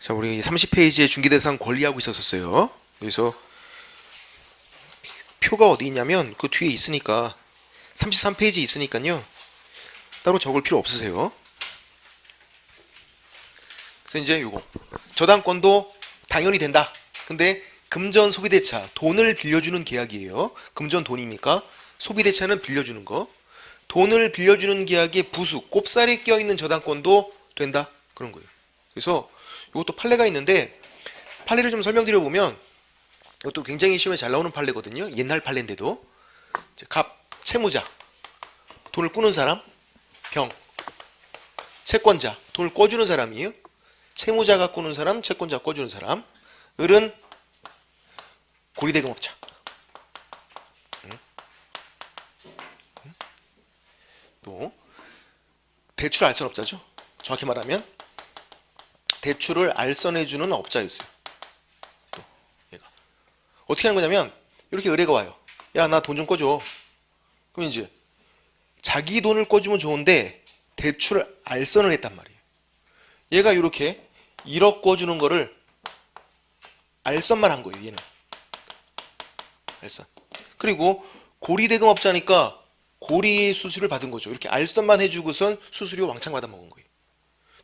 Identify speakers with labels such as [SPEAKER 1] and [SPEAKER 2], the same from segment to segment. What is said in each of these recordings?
[SPEAKER 1] 자, 우리 30페이지에 중개대상 권리하고 있었어요. 그래서 표가 어디 있냐면 그 뒤에 있으니까 33페이지 있으니까요. 따로 적을 필요 없으세요. 그래서 이제 요거 저당권도 당연히 된다. 근데 금전 소비대차 돈을 빌려주는 계약이에요. 금전 돈이니까 소비대차는 빌려주는 거. 돈을 빌려주는 계약에 부수 꼽살이 껴있는 저당권도 된다. 그런 거예요. 그래서 이것도 판례가 있는데 판례를 좀 설명드려보면 이것도 굉장히 시험에 잘 나오는 판례거든요. 옛날 판례인데도 갑, 채무자, 돈을 꾸는 사람, 병, 채권자, 돈을 꿔주는 사람이에요. 채무자가 꾸는 사람, 채권자가 꿔주는 사람. 을은 고리대금업자. 또 대출 알선업자죠. 정확히 말하면 대출을 알선해주는 업자였어요. 또 얘가 어떻게 하는 거냐면 이렇게 의뢰가 와요. 야, 나 돈 좀 꿔줘. 그럼 이제 자기 돈을 꿔주면 좋은데 대출 알선을 했단 말이에요. 얘가 이렇게 1억 꿔주는 거를 알선만 한 거예요. 얘는 알선. 그리고 고리대금업자니까 고리 수수료를 받은 거죠. 이렇게 알선만 해주고선 수수료 왕창 받아 먹은 거예요.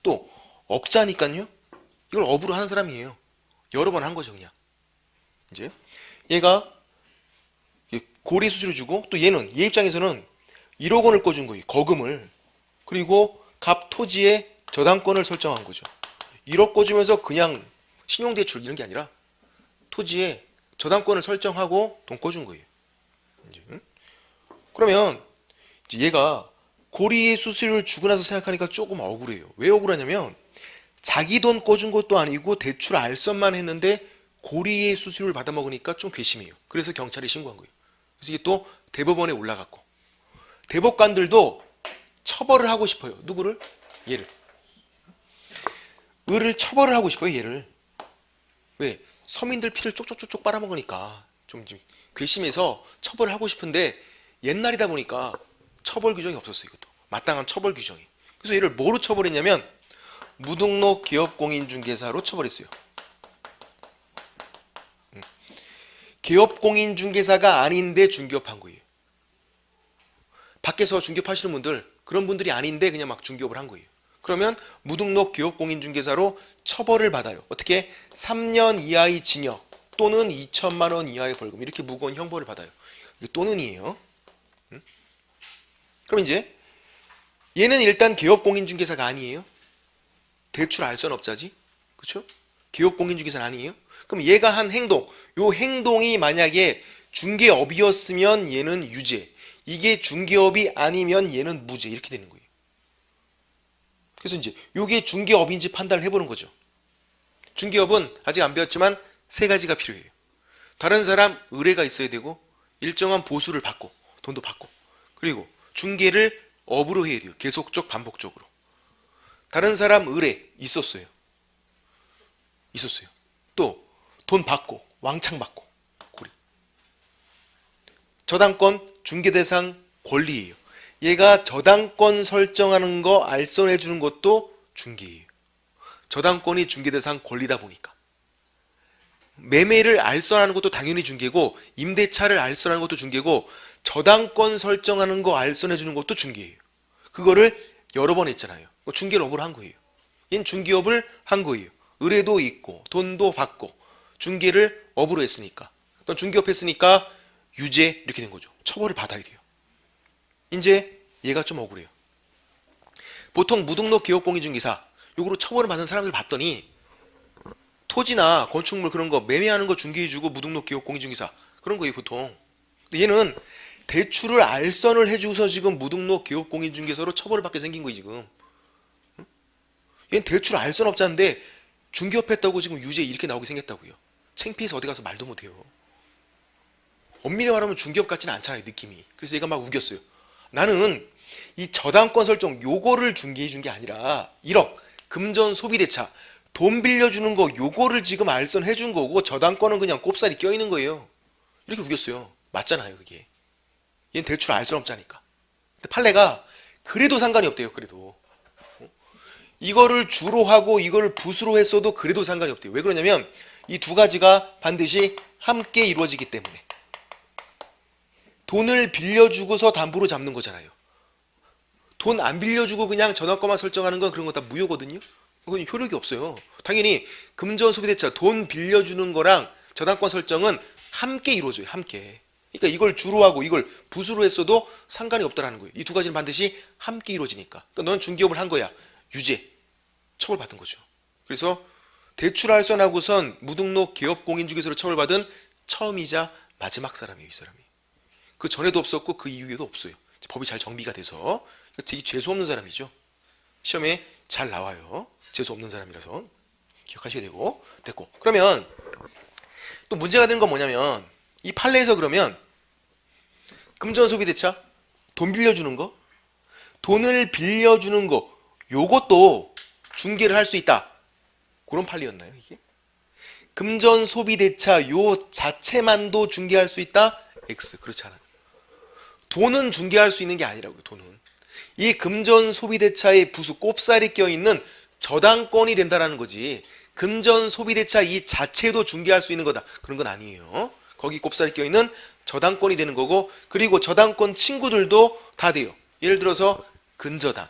[SPEAKER 1] 또 업자니까요. 이걸 업으로 하는 사람이에요. 여러 번 한 거죠, 그냥. 이제 얘가 고리 수수료 주고 또 얘는 얘 입장에서는 1억 원을 꿔준 거예요. 거금을. 그리고 갑 토지에 저당권을 설정한 거죠. 1억 꿔주면서 그냥 신용대출 이런 게 아니라 토지에 저당권을 설정하고 돈 꿔준 거예요. 이제, 그러면 이제 얘가 고리의 수수료를 주고 나서 생각하니까 조금 억울해요. 왜 억울하냐면 자기 돈 꿔준 것도 아니고 대출 알선만 했는데 고리의 수수료를 받아먹으니까 좀 괘씸해요. 그래서 경찰에 신고한 거예요. 그래서 이게 또 대법원에 올라갔고 대법관들도 처벌을 하고 싶어요. 누구를? 얘를. 을을 처벌을 하고 싶어요. 얘를. 왜? 서민들 피를 쪽쪽쪽쪽 빨아먹으니까 좀 괘씸해서 처벌을 하고 싶은데 옛날이다 보니까 처벌 규정이 없었어요. 이것도 마땅한 처벌 규정이. 그래서 얘를 뭐로 처벌했냐면 무등록 기업공인중개사로 처벌했어요. 기업공인중개사가 아닌데 중개업한 거예요. 밖에서 중개업하시는 분들 그런 분들이 아닌데 그냥 막 중개업을 한 거예요. 그러면 무등록 기업공인중개사로 처벌을 받아요. 어떻게? 3년 이하의 징역 또는 2천만 원 이하의 벌금 이렇게 무거운 형벌을 받아요. 이게 또는이에요. 그럼 이제 얘는 일단 기업공인중개사가 아니에요. 대출 알선업자지. 그렇죠? 기업공인중개사는 아니에요. 그럼 얘가 한 행동, 요 행동이 만약에 중개업이었으면 얘는 유죄. 이게 중개업이 아니면 얘는 무죄. 이렇게 되는 거예요. 그래서 이제 요게 중개업인지 판단을 해보는 거죠. 중개업은 아직 안 배웠지만 세 가지가 필요해요. 다른 사람 의뢰가 있어야 되고 일정한 보수를 받고 돈도 받고 그리고 중개를 업으로 해야 돼요. 계속적 반복적으로. 다른 사람 의뢰 있었어요. 있었어요. 또 돈 받고 왕창 받고 고리. 저당권 중개대상 권리예요. 얘가 저당권 설정하는 거 알선해 주는 것도 중개예요. 저당권이 중개대상 권리다 보니까. 매매를 알선하는 것도 당연히 중개고 임대차를 알선하는 것도 중개고 저당권 설정하는 거 알선해 주는 것도 중개예요. 그거를 여러 번 했잖아요. 중개를 업으로 한 거예요. 얘는 중개업을 한 거예요. 의뢰도 있고 돈도 받고 중개를 업으로 했으니까. 또 중개업 했으니까 유죄 이렇게 된 거죠. 처벌을 받아야 돼요. 이제 얘가 좀 억울해요. 보통 무등록 기업공인중개사 요거로 처벌을 받는 사람들 봤더니 토지나 건축물 그런 거 매매하는 거 중개해주고 무등록 기업공인중개사 그런 거예요 보통. 근데 얘는 대출을 알선을 해주고서 지금 무등록 기업공인중개사로 처벌을 받게 생긴 거예요 지금. 얘는 대출 알선업자인데 중개업했다고 지금 유죄 이렇게 나오게 생겼다고요. 창피해서 어디 가서 말도 못해요. 엄밀히 말하면 중개업 같지는 않잖아요 느낌이. 그래서 얘가 막 우겼어요. 나는 이 저당권 설정 요거를 중개해 준 게 아니라 1억 금전 소비대차 돈 빌려주는 거 요거를 지금 알선해 준 거고 저당권은 그냥 꼽살이 껴있는 거예요. 이렇게 우겼어요. 맞잖아요 그게. 얘는 대출 알선업자니까. 근데 판례가 그래도 상관이 없대요. 그래도 이거를 주로 하고 이거를 부수로 했어도 그래도 상관이 없대요. 왜 그러냐면 이 두 가지가 반드시 함께 이루어지기 때문에. 돈을 빌려주고서 담보로 잡는 거잖아요. 돈 안 빌려주고 그냥 전환권만 설정하는 건 그런 거 다 무효거든요. 그건 효력이 없어요. 당연히 금전 소비대차 돈 빌려주는 거랑 저당권 설정은 함께 이루어져요. 함께. 그러니까 이걸 주로 하고 이걸 부수로 했어도 상관이 없다라는 거예요. 이 두 가지는 반드시 함께 이루어지니까. 그러니까 넌 중개업을 한 거야. 유죄. 처벌받은 거죠. 그래서 대출할선하고선 무등록 기업공인중개사로 처벌받은 처음이자 마지막 사람이에요. 이 사람이. 그 전에도 없었고 그 이후에도 없어요. 법이 잘 정비가 돼서 되게 재수 없는 사람이죠. 시험에 잘 나와요. 재수 없는 사람이라서 기억하셔야 되고. 됐고. 그러면 또 문제가 되는 건 뭐냐면 이 판례에서 그러면 금전소비대차 돈 빌려주는 거, 돈을 빌려주는 거 요것도 중개를 할 수 있다. 그런 판례였나요 이게? 금전소비대차 요 자체만도 중개할 수 있다? X. 그렇지 않아요. 돈은 중개할 수 있는 게 아니라고요. 돈은. 이 금전소비대차의 부수 꼽살이 껴있는 저당권이 된다라는 거지. 금전소비대차 이 자체도 중개할 수 있는 거다. 그런 건 아니에요. 거기 꼽살이 껴있는 저당권이 되는 거고, 그리고 저당권 친구들도 다 돼요. 예를 들어서 근저당.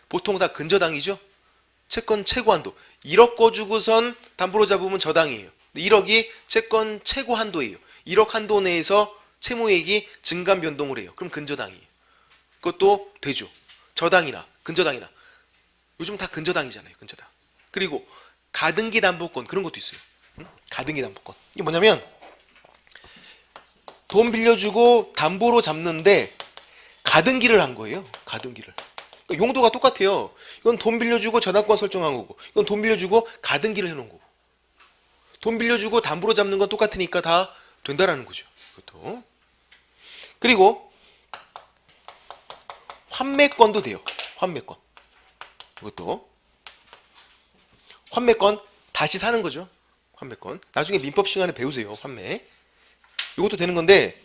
[SPEAKER 1] 보통 다 근저당이죠. 채권 최고 한도. 1억 거 주고선 담보로 잡으면 저당이에요. 1억이 채권 최고 한도예요. 1억 한도 내에서 채무액이 증감 변동을 해요. 그럼 근저당이에요. 그것도 되죠. 저당이나 근저당이나. 요즘 다 근저당이잖아요. 근저당. 그리고 가등기 담보권 그런 것도 있어요. 가등기 담보권. 이게 뭐냐면 돈 빌려주고 담보로 잡는데 가등기를 한 거예요. 가등기를. 그러니까 용도가 똑같아요. 이건 돈 빌려주고 저당권 설정한 거고, 이건 돈 빌려주고 가등기를 해놓은 거고. 돈 빌려주고 담보로 잡는 건 똑같으니까 다 된다라는 거죠. 그것도. 그리고 환매권도 돼요. 환매권. 이것도. 환매권 다시 사는 거죠. 환매권. 나중에 민법 시간에 배우세요. 환매. 이것도 되는 건데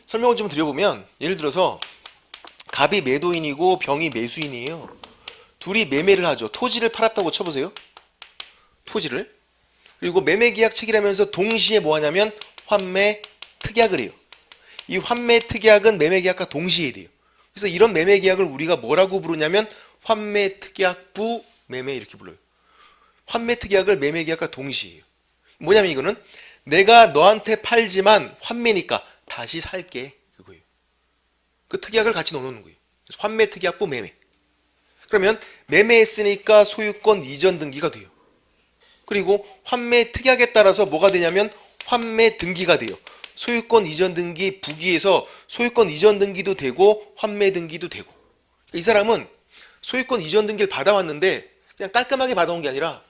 [SPEAKER 1] 설명을 좀 드려보면 예를 들어서 갑이 매도인이고 병이 매수인이에요. 둘이 매매를 하죠. 토지를 팔았다고 쳐보세요. 토지를. 그리고 매매계약 체결하면서 동시에 뭐 하냐면 환매 특약을 해요. 이 환매 특약은 매매계약과 동시에 돼요. 그래서 이런 매매계약을 우리가 뭐라고 부르냐면 환매 특약부 매매 이렇게 불러요. 환매 특약을 매매계약과 동시에요. 뭐냐면 이거는 내가 너한테 팔지만 환매니까 다시 살게 그거예요. 그 특약을 같이 넣어놓는 거예요. 그래서 환매 특약부 매매. 그러면 매매했으니까 소유권 이전 등기가 돼요. 그리고 환매 특약에 따라서 뭐가 되냐면 환매 등기가 돼요. 소유권 이전 등기 부기에서 소유권 이전 등기도 되고 환매 등기도 되고. 이 사람은 소유권 이전 등기를 받아왔는데 그냥 깔끔하게 받아온 게 아니라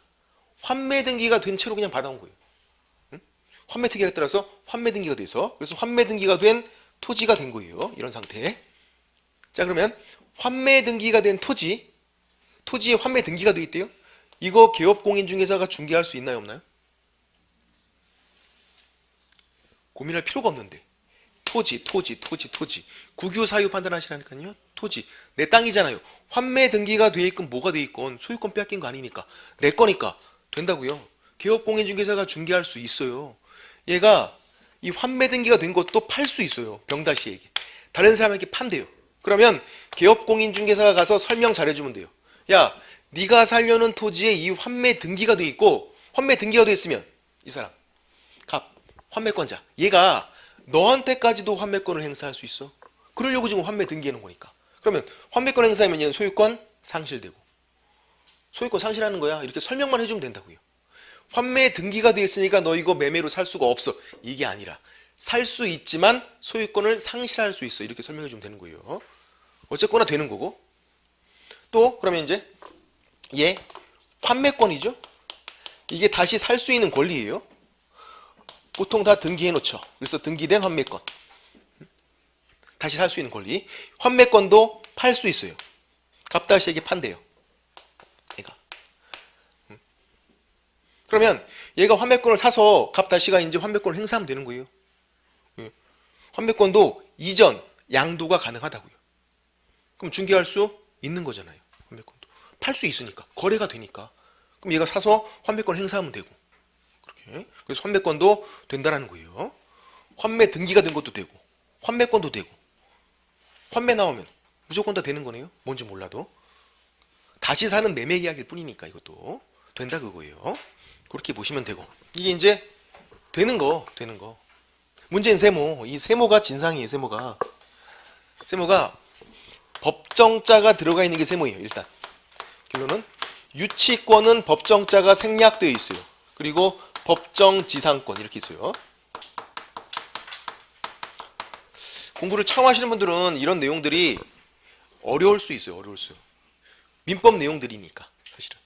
[SPEAKER 1] 환매 등기가 된 채로 그냥 받아온 거예요. 환매 특약에 따라서 환매 등기가 돼서, 그래서 환매 등기가 된 토지가 된 거예요. 이런 상태. 자, 그러면 환매 등기가 된 토지에 환매 등기가 돼 있대요. 이거 개업공인중개사가 중개할 수 있나요, 없나요? 고민할 필요가 없는데. 토지. 국유 사유 판단하시라니까요. 토지. 내 땅이잖아요. 환매 등기가 돼 있건 뭐가 돼 있건 소유권 빼앗긴 거 아니니까. 내 거니까 된다고요. 개업공인중개사가 중개할 수 있어요. 얘가 이 환매 등기가 된 것도 팔 수 있어요. 병달 씨에게. 다른 사람에게 판대요. 그러면 개업공인중개사가 가서 설명 잘해주면 돼요. 야, 네가 살려는 토지에 이 환매 등기가 돼 있고, 환매 등기가 돼 있으면 이 사람 갑 환매권자, 얘가 너한테까지도 환매권을 행사할 수 있어. 그러려고 지금 환매 등기해 놓은 거니까. 그러면 환매권 행사하면 얘는 소유권 상실되고, 소유권 상실하는 거야. 이렇게 설명만 해주면 된다고요. 환매 등기가 돼 있으니까 너 이거 매매로 살 수가 없어. 이게 아니라 살 수 있지만 소유권을 상실할 수 있어. 이렇게 설명해 주면 되는 거예요. 어쨌거나 되는 거고. 또 그러면 이제 얘 환매권이죠. 이게 다시 살 수 있는 권리예요. 보통 다 등기해 놓죠. 그래서 등기된 환매권. 다시 살 수 있는 권리. 환매권도 팔 수 있어요. 갑달 씨에게 판대요. 얘가. 그러면 얘가 환매권을 사서 갑달 씨가 이제 환매권을 행사하면 되는 거예요. 환매권도 이전 양도가 가능하다고요. 그럼 중개할 수 있는 거잖아요. 환매권도 팔 수 있으니까. 거래가 되니까. 그럼 얘가 사서 환매권 행사하면 되고. 그렇게. 그래서 환매권도 된다라는 거예요. 환매 등기가 된 것도 되고, 환매권도 되고, 환매 나오면 무조건 다 되는 거네요. 뭔지 몰라도. 다시 사는 매매 계약일 뿐이니까 이것도 된다 그거예요. 그렇게 보시면 되고. 이게 이제 되는 거. 문제는 세모. 이 세모가 진상이에요. 세모가 법정자가 들어가 있는 게 세모예요. 일단 결론은 유치권은 법정자가 생략되어 있어요. 그리고 법정지상권 이렇게 있어요. 공부를 처음 하시는 분들은 이런 내용들이 어려울 수 있어요. 민법 내용들이니까 사실은.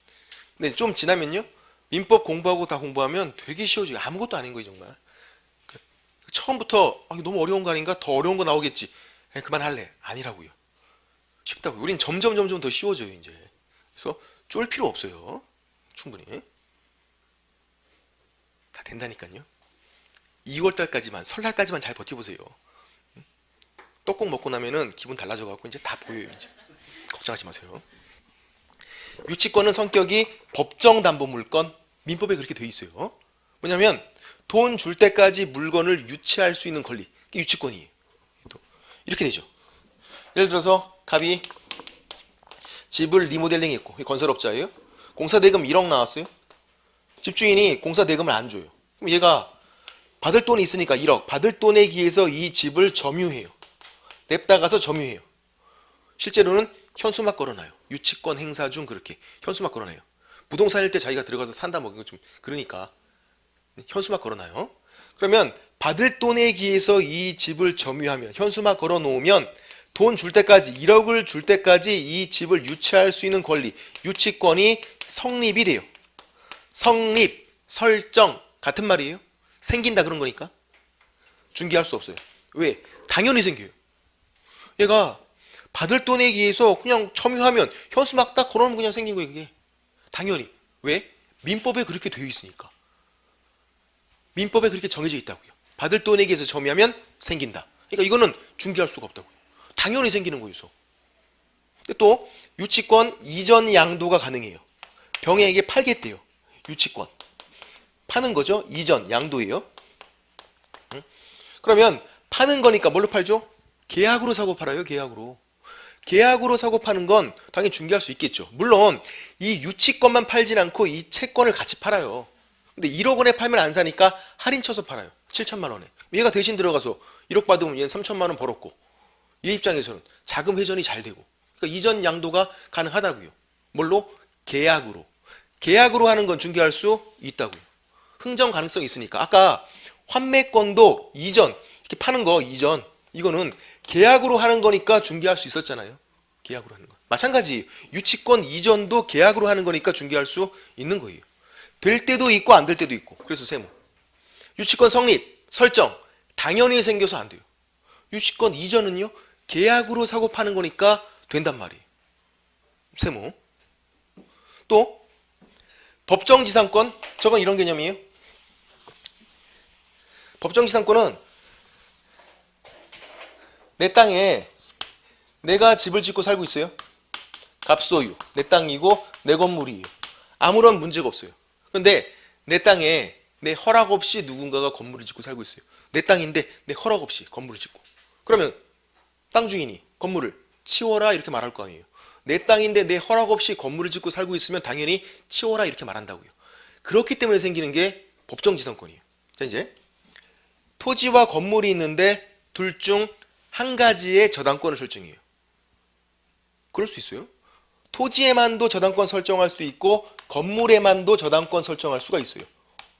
[SPEAKER 1] 근데 좀 지나면요, 민법 공부하고 다 공부하면 되게 쉬워져요. 아무것도 아닌 거예요 정말. 처음부터 이거 너무 어려운 거 아닌가? 더 어려운 거 나오겠지. 그만할래. 아니라고요. 쉽다고요. 우린 점점 더 쉬워져요 이제. 그래서 쫄 필요 없어요. 충분히 다 된다니까요. 2월달까지만, 설날까지만 잘 버텨보세요. 떡국 먹고 나면은 기분 달라져 갖고 이제 다 보여요. 이제 걱정하지 마세요. 유치권은 성격이 법정담보물권, 민법에 그렇게 돼 있어요. 뭐냐면 돈 줄 때까지 물건을 유치할 수 있는 권리, 이게 유치권이에요. 이렇게 되죠. 예를 들어서 갑이 집을 리모델링했고, 건설업자예요. 공사대금 1억 나왔어요. 집주인이 공사대금을 안 줘요. 그럼 얘가 받을 돈이 있으니까 1억, 받을 돈에 기해서 이 집을 점유해요. 냅다 가서 점유해요. 실제로는 현수막 걸어놔요. 유치권 행사 중 그렇게 현수막 걸어놔요. 부동산일 때 자기가 들어가서 산다 뭐 좀 그러니까 현수막 걸어놔요. 그러면 받을 돈에 기해서 이 집을 점유하면, 현수막 걸어놓으면 돈 줄 때까지, 1억을 줄 때까지 이 집을 유치할 수 있는 권리, 유치권이 성립이 돼요. 성립, 설정 같은 말이에요. 생긴다 그런 거니까. 중개할 수 없어요. 왜? 당연히 생겨요. 얘가 받을 돈에 의해서 그냥 점유하면 현수막 딱 걸어놓으면 그냥 생긴 거예요. 그게 당연히. 왜? 민법에 그렇게 되어 있으니까. 민법에 그렇게 정해져 있다고요. 받을 돈에 의해서 점유하면 생긴다. 그러니까 이거는 중개할 수가 없다고요. 당연히 생기는 거여서. 근데 또 유치권 이전 양도가 가능해요. 병행에게 팔겠대요. 유치권 파는 거죠. 이전 양도예요. 그러면 파는 거니까 뭘로 팔죠? 계약으로 사고 팔아요. 계약으로 사고 파는 건 당연히 중개할 수 있겠죠. 물론 이 유치권만 팔진 않고 이 채권을 같이 팔아요. 근데 1억 원에 팔면 안 사니까 할인 쳐서 팔아요. 7천만 원에. 얘가 대신 들어가서 1억 받으면 얘는 3천만 원 벌었고, 얘 입장에서는 자금 회전이 잘 되고, 그러니까 이전 양도가 가능하다고요. 뭘로? 계약으로 하는 건 중개할 수 있다고요. 흥정 가능성이 있으니까. 아까 환매권도 이전, 이렇게 파는 거 이전, 이거는 계약으로 하는 거니까 중개할 수 있었잖아요. 계약으로 하는 거. 마찬가지 유치권 이전도 계약으로 하는 거니까 중개할 수 있는 거예요. 될 때도 있고 안 될 때도 있고. 그래서 세모. 유치권 성립, 설정 당연히 생겨서 안 돼요. 유치권 이전은요, 계약으로 사고 파는 거니까 된단 말이에요. 세모. 또 법정지상권, 저건 이런 개념이에요. 법정지상권은 내 땅에 내가 집을 짓고 살고 있어요. 갑소유, 내 땅이고 내 건물이에요. 아무런 문제가 없어요. 그런데 내 땅에 내 허락 없이 누군가가 건물을 짓고 살고 있어요. 내 땅인데 내 허락 없이 건물을 짓고. 그러면 땅 주인이 건물을 치워라 이렇게 말할 거 아니에요. 내 땅인데 내 허락 없이 건물을 짓고 살고 있으면 당연히 치워라 이렇게 말한다고요. 그렇기 때문에 생기는 게 법정지상권이에요. 자, 이제 토지와 건물이 있는데 둘 중 한 가지의 저당권을 설정해요. 그럴 수 있어요. 토지에만도 저당권 설정할 수도 있고 건물에만도 저당권 설정할 수가 있어요.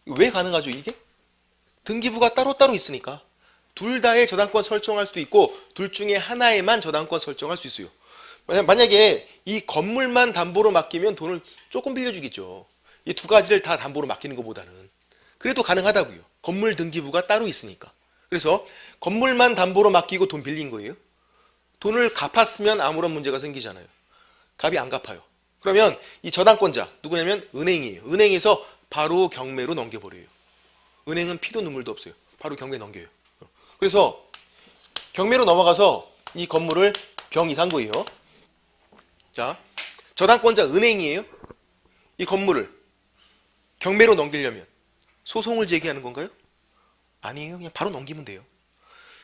[SPEAKER 1] 왜 가능하죠 이게? 등기부가 따로따로 있으니까. 둘 다의 저당권 설정할 수도 있고 둘 중에 하나에만 저당권 설정할 수 있어요. 만약에 이 건물만 담보로 맡기면 돈을 조금 빌려주겠죠. 이 두 가지를 다 담보로 맡기는 것보다는. 그래도 가능하다고요. 건물 등기부가 따로 있으니까. 그래서 건물만 담보로 맡기고 돈 빌린 거예요. 돈을 갚았으면 아무런 문제가 생기잖아요. 값이 안 갚아요. 그러면 이 저당권자 누구냐면 은행이에요. 은행에서 바로 경매로 넘겨버려요. 은행은 피도 눈물도 없어요. 바로 경매에 넘겨요. 그래서 경매로 넘어가서 이 건물을 병이 산 거예요. 자, 저당권자 은행이에요. 이 건물을 경매로 넘기려면 소송을 제기하는 건가요? 아니에요. 그냥 바로 넘기면 돼요.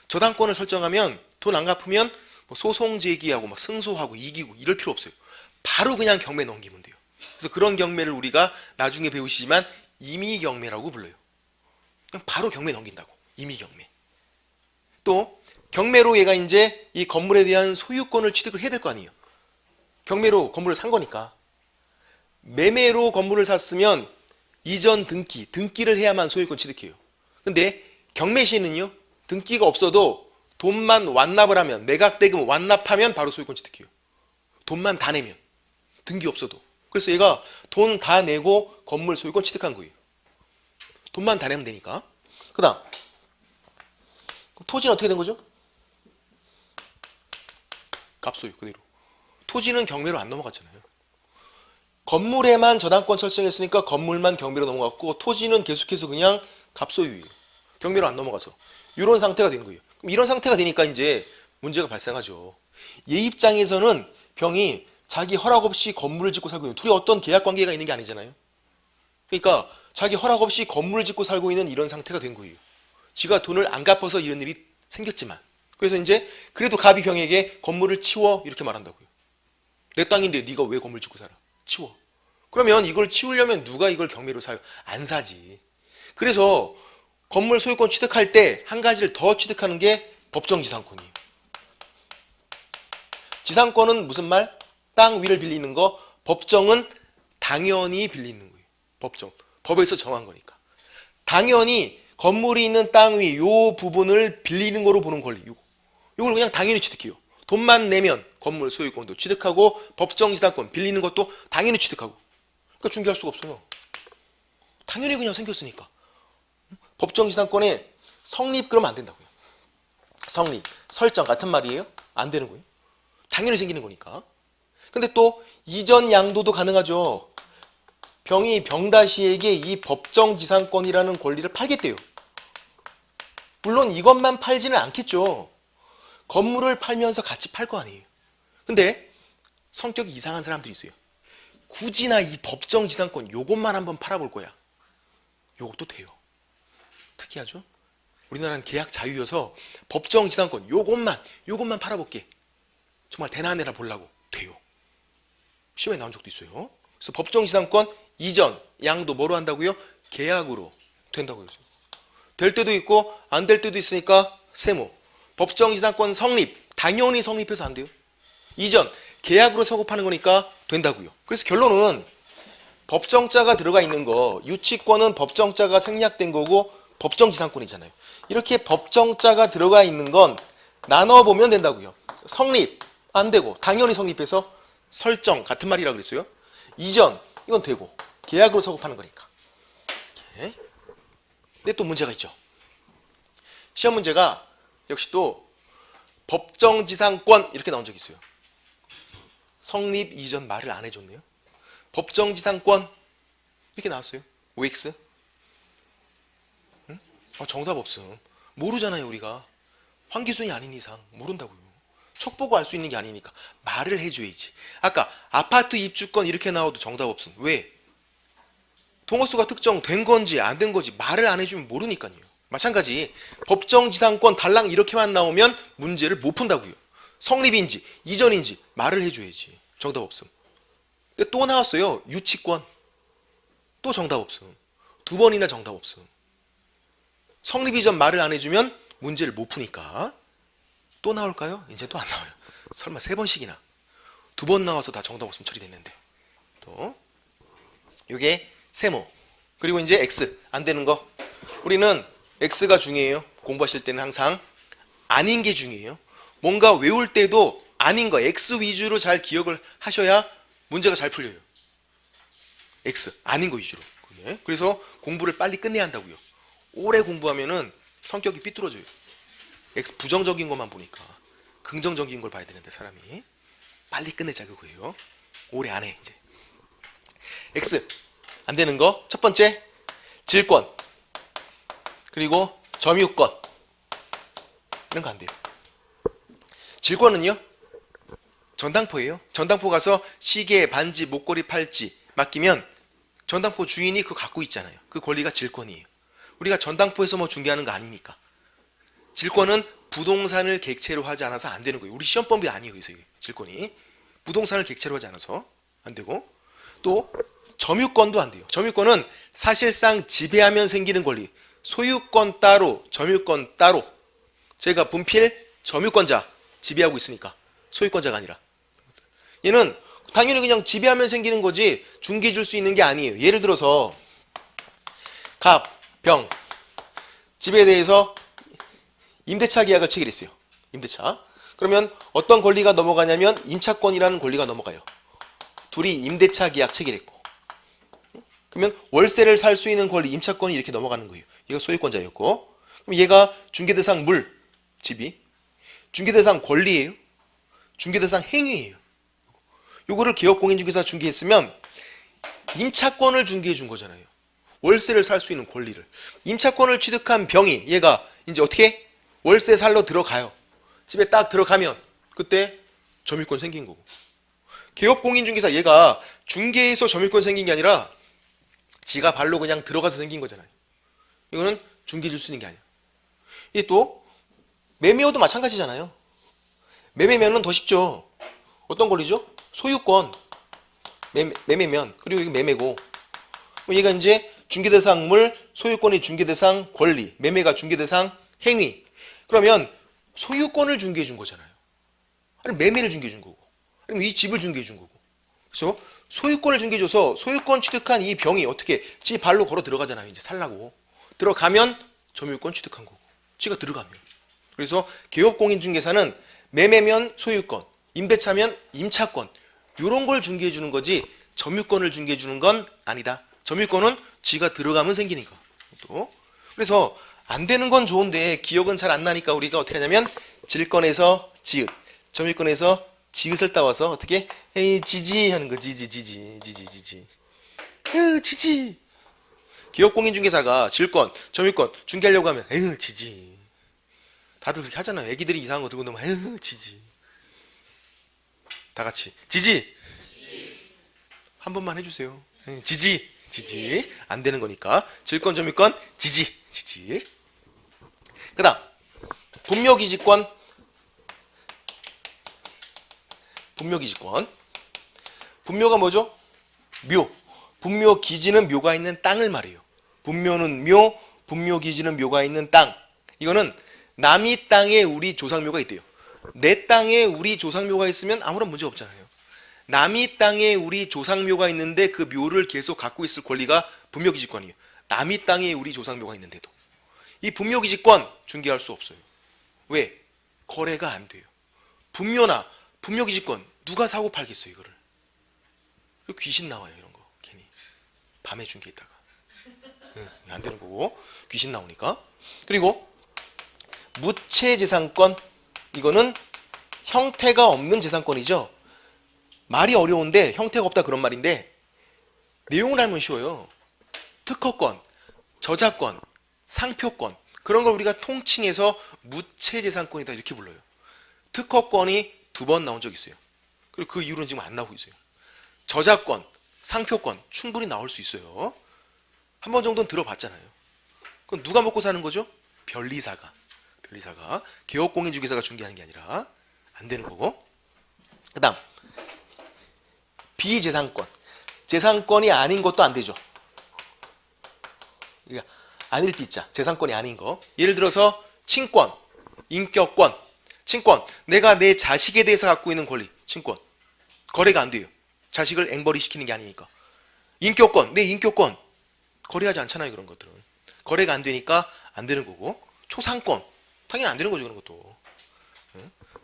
[SPEAKER 1] 저당권을 설정하면 돈 안 갚으면 뭐 소송 제기하고 막 승소하고 이기고 이럴 필요 없어요. 바로 그냥 경매 넘기면 돼요. 그래서 그런 경매를 우리가 나중에 배우시지만 임의경매라고 불러요. 그냥 바로 경매 넘긴다고. 임의경매. 또 경매로 얘가 이제 이 건물에 대한 소유권을 취득을 해야 될 거 아니에요. 경매로 건물을 산 거니까. 매매로 건물을 샀으면 이전 등기를 해야만 소유권 취득해요. 근데 경매 시에는요, 등기가 없어도 돈만 완납을 하면, 매각대금 완납하면 바로 소유권 취득해요. 돈만 다 내면, 등기 없어도. 그래서 얘가 돈 다 내고 건물 소유권 취득한 거예요. 돈만 다 내면 되니까. 그 다음, 토지는 어떻게 된 거죠? 갑소유 그대로. 토지는 경매로 안 넘어갔잖아요. 건물에만 저당권 설정했으니까 건물만 경매로 넘어갔고, 토지는 계속해서 그냥 갑소유예요. 경매로 안 넘어가서. 이런 상태가 된 거예요. 그럼 이런 상태가 되니까 이제 문제가 발생하죠. 얘 입장에서는 병이 자기 허락 없이 건물을 짓고 살고 있는, 둘이 어떤 계약 관계가 있는 게 아니잖아요. 그러니까 자기 허락 없이 건물을 짓고 살고 있는 이런 상태가 된 거예요. 지가 돈을 안 갚아서 이런 일이 생겼지만. 그래서 이제 그래도 갑이 병에게 건물을 치워 이렇게 말한다고요. 내 땅인데 네가 왜 건물 짓고 살아? 치워. 그러면 이걸 치우려면 누가 이걸 경매로 사요? 안 사지. 그래서 건물 소유권 취득할 때 한 가지를 더 취득하는 게 법정지상권이에요. 지상권은 무슨 말? 땅 위를 빌리는 거. 법정은 당연히 빌리는 거예요. 법정. 법에서 정한 거니까. 당연히 건물이 있는 땅 위 요 부분을 빌리는 거로 보는 권리. 요걸 그냥 당연히 취득해요. 돈만 내면 건물 소유권도 취득하고 법정지상권 빌리는 것도 당연히 취득하고. 그러니까 중개할 수가 없어요. 당연히 그냥 생겼으니까. 법정지상권에 성립 그러면 안 된다고요. 성립, 설정 같은 말이에요? 안 되는 거예요. 당연히 생기는 거니까. 근데 또 이전 양도도 가능하죠. 병이 병다시에게 이 법정지상권이라는 권리를 팔겠대요. 물론 이것만 팔지는 않겠죠. 건물을 팔면서 같이 팔 거 아니에요. 근데 성격이 이상한 사람들이 있어요. 굳이나 이 법정지상권 요것만 한번 팔아볼 거야. 요것도 돼요. 특이하죠? 우리나라는 계약 자유여서 법정지상권 요것만 팔아볼게. 정말 되나 안 되나 보려고 돼요. 시험에 나온 적도 있어요. 그래서 법정지상권 이전 양도 뭐로 한다고요? 계약으로 된다고요. 될 때도 있고 안 될 때도 있으니까 세모. 법정지상권 성립 당연히 성립해서 안 돼요. 이전 계약으로 서급하는 거니까 된다고요. 그래서 결론은 법정자가 들어가 있는 거, 유치권은 법정자가 생략된 거고 법정지상권이잖아요. 이렇게 법정자가 들어가 있는 건 나눠보면 된다고요. 성립 안 되고 당연히 성립해서 설정 같은 말이라고 그랬어요. 이전 이건 되고 계약으로 서급하는 거니까. 오케이. 근데 또 문제가 있죠. 시험 문제가 역시 또 법정지상권 이렇게 나온 적이 있어요. 성립 이전 말을 안 해줬네요. 법정지상권 이렇게 나왔어요. OX. 응? 정답 없음. 모르잖아요 우리가. 환기순이 아닌 이상 모른다고요. 척 보고 알 수 있는 게 아니니까 말을 해줘야지. 아까 아파트 입주권 이렇게 나와도 정답 없음. 왜? 동호수가 특정된 건지 안 된 건지 말을 안 해주면 모르니까요. 마찬가지 법정지상권 달랑 이렇게만 나오면 문제를 못 푼다고요. 성립인지 이전인지 말을 해줘야지. 정답 없음. 근데 또 나왔어요. 유치권. 또 정답 없음. 두 번이나 정답 없음. 성립 이전 말을 안 해주면 문제를 못 푸니까. 또 나올까요? 이제 또 안 나와요. 설마 세 번씩이나. 두 번 나와서 다 정답 없음 처리됐는데. 또 이게 세모. 그리고 이제 X 안 되는 거. 우리는 X가 중요해요. 공부하실 때는 항상 아닌 게 중요해요. 뭔가 외울 때도 아닌 거 X 위주로 잘 기억을 하셔야 문제가 잘 풀려요. X 아닌 거 위주로. 그래서 공부를 빨리 끝내야 한다고요. 오래 공부하면은 성격이 삐뚤어져요. X 부정적인 것만 보니까 긍정적인 걸 봐야 되는데 사람이 빨리 끝내자 그거예요. 오래 안 해 이제. X 안 되는 거 첫 번째 질권 그리고 점유권 이런 거 안 돼요. 질권은요 전당포예요. 전당포 가서 시계, 반지, 목걸이, 팔찌 맡기면 전당포 주인이 그거 갖고 있잖아요. 그 권리가 질권이에요. 우리가 전당포에서 뭐 중개하는 거 아니니까. 질권은 부동산을 객체로 하지 않아서 안 되는 거예요. 우리 시험법이 아니에요. 그래서 이게 질권이 부동산을 객체로 하지 않아서 안 되고, 또 점유권도 안 돼요. 점유권은 사실상 지배하면 생기는 권리. 소유권 따로, 점유권 따로. 제가 분필 점유권자 지배하고 있으니까 소유권자가 아니라. 얘는 당연히 그냥 지배하면 생기는 거지 중개해 줄 수 있는 게 아니에요. 예를 들어서 갑, 병, 집에 대해서 임대차 계약을 체결했어요. 임대차. 그러면 어떤 권리가 넘어가냐면 임차권이라는 권리가 넘어가요. 둘이 임대차 계약 체결했고, 그러면 월세를 살 수 있는 권리, 임차권이 이렇게 넘어가는 거예요. 얘가 소유권자였고, 그럼 얘가 중개대상 물, 집이 중개대상 권리예요. 중개대상 행위예요. 요거를 개업공인중개사 중개했으면 임차권을 중개해 준 거잖아요. 월세를 살 수 있는 권리를. 임차권을 취득한 병이 얘가 이제 어떻게 월세 살러 들어가요. 집에 딱 들어가면 그때 점유권 생긴 거고. 개업공인중개사 얘가 중개해서 점유권 생긴 게 아니라 지가 발로 그냥 들어가서 생긴 거잖아요. 이거는 중개해 줄 수 있는 게 아니야. 이게 또 매매어도 마찬가지잖아요. 매매면은 더 쉽죠. 어떤 권리죠? 소유권. 매매면. 그리고 이게 매매고. 얘가 이제 중개대상 물, 소유권이 중개대상 권리, 매매가 중개대상 행위. 그러면 소유권을 중개해 준 거잖아요. 아니면 매매를 중개해 준 거고. 아니면 이 집을 중개해 준 거고. 그래서 소유권을 중개해 줘서 소유권 취득한 이 병이 어떻게 지 발로 걸어 들어가잖아요. 이제 살라고. 들어가면 점유권 취득한 거고. 지가 들어가면. 그래서 개업공인중개사는 매매면 소유권, 임대차면 임차권, 이런 걸 중개해 주는 거지 점유권을 중개해 주는 건 아니다. 점유권은 지가 들어가면 생기니까. 또 그래서 안 되는 건 좋은데 기억은 잘 안 나니까 우리가 어떻게 하냐면 질권에서 지읒, 점유권에서 지읒을 따와서 어떻게 에이 지지 하는 거. 지지. 에휴 지지. 기업공인중개사가 질권, 점유권 중개하려고 하면 에휴 지지. 다들 그렇게 하잖아요. 애기들이 이상한 거 들고 놓으면 에휴 지지. 다 같이 지지. 한 번만 해주세요. 지지. 안 되는 거니까 질권, 점유권 지지. 그다음 분묘기지권. 분묘가 뭐죠? 묘. 분묘기지는 묘가 있는 땅을 말해요. 분묘는 묘, 분묘기지는 묘가 있는 땅. 이거는 남이 땅에 우리 조상묘가 있대요. 내 땅에 우리 조상묘가 있으면 아무런 문제 없잖아요. 남이 땅에 우리 조상묘가 있는데 그 묘를 계속 갖고 있을 권리가 분묘기지권이에요. 남이 땅에 우리 조상묘가 있는데도. 이 분묘기지권 중개할 수 없어요. 왜? 거래가 안 돼요. 분묘나 분묘기지권 누가 사고 팔겠어요 이거를. 그리고 귀신 나와요 이런 거. 괜히 밤에 중개했다가. 안 되는 거고. 귀신 나오니까. 그리고 무체재산권. 이거는 형태가 없는 재산권이죠. 말이 어려운데 형태가 없다 그런 말인데 내용을 알면 쉬워요. 특허권, 저작권, 상표권 그런 걸 우리가 통칭해서 무체재산권이다 이렇게 불러요. 특허권이 2번 나온 적 있어요. 그리고 그 이후로는 지금 안 나오고 있어요. 저작권, 상표권 충분히 나올 수 있어요. 한 번 정도는 들어봤잖아요. 그건 누가 먹고 사는 거죠? 변리사가. 개업공인중개사가 중개하는 게 아니라 안 되는 거고. 그 다음 비재산권. 재산권이 아닌 것도 안 되죠. 그러니까 아닐 비자. 재산권이 아닌 거. 예를 들어서 친권, 인격권. 친권. 내가 내 자식에 대해서 갖고 있는 권리. 친권. 거래가 안 돼요. 자식을 앵벌이 시키는 게 아니니까. 인격권. 내 인격권. 거래하지 않잖아요. 그런 것들은. 거래가 안 되니까 안 되는 거고. 초상권. 당연히 안 되는 거죠. 그런 것도.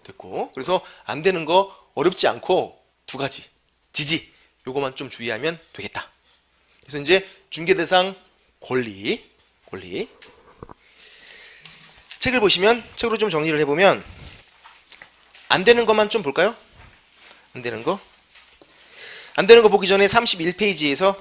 [SPEAKER 1] 됐고. 그래서 안 되는 거 어렵지 않고 2가지. 지지. 요거만 좀 주의하면 되겠다. 그래서 이제 중개대상 권리. 책을 보시면 책으로 좀 정리를 해보면 안 되는 것만 좀 볼까요? 안 되는 거 보기 전에 31페이지에서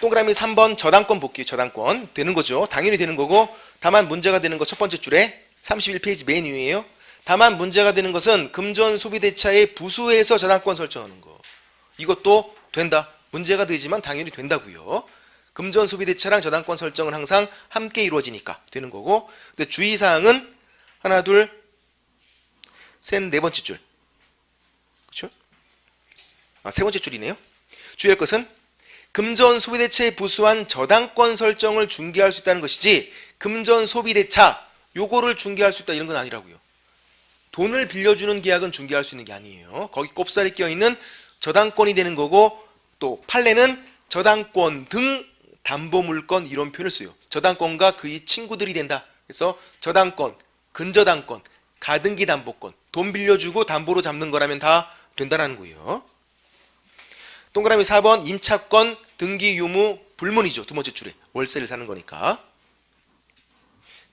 [SPEAKER 1] 동그라미 3번 저당권 볼게요. 저당권 되는 거죠. 당연히 되는 거고 다만 문제가 되는 거 첫 번째 줄에 31페이지 맨 위에요. 다만 문제가 되는 것은 금전 소비대차의 부수에서 저당권 설정하는 거. 이것도 된다. 문제가 되지만 당연히 된다고요. 금전 소비대차랑 저당권 설정은 항상 함께 이루어지니까 되는 거고. 근데 주의사항은 하나, 둘, 셋, 네 번째 줄. 그렇죠? 세 번째 줄이네요. 주의할 것은 금전 소비대차에 부수한 저당권 설정을 중개할 수 있다는 것이지 금전 소비대차 요거를 중개할 수 있다 이런 건 아니라고요. 돈을 빌려주는 계약은 중개할 수 있는 게 아니에요. 거기 꼽살이 껴있는 저당권이 되는 거고 또 판례는 저당권 등 담보물권 이런 표현을 써요. 저당권과 그의 친구들이 된다. 그래서 저당권, 근저당권, 가등기 담보권, 돈 빌려주고 담보로 잡는 거라면 다 된다라는 거예요. 동그라미 4번 임차권, 등기 유무, 불문이죠. 두 번째 줄에 월세를 사는 거니까.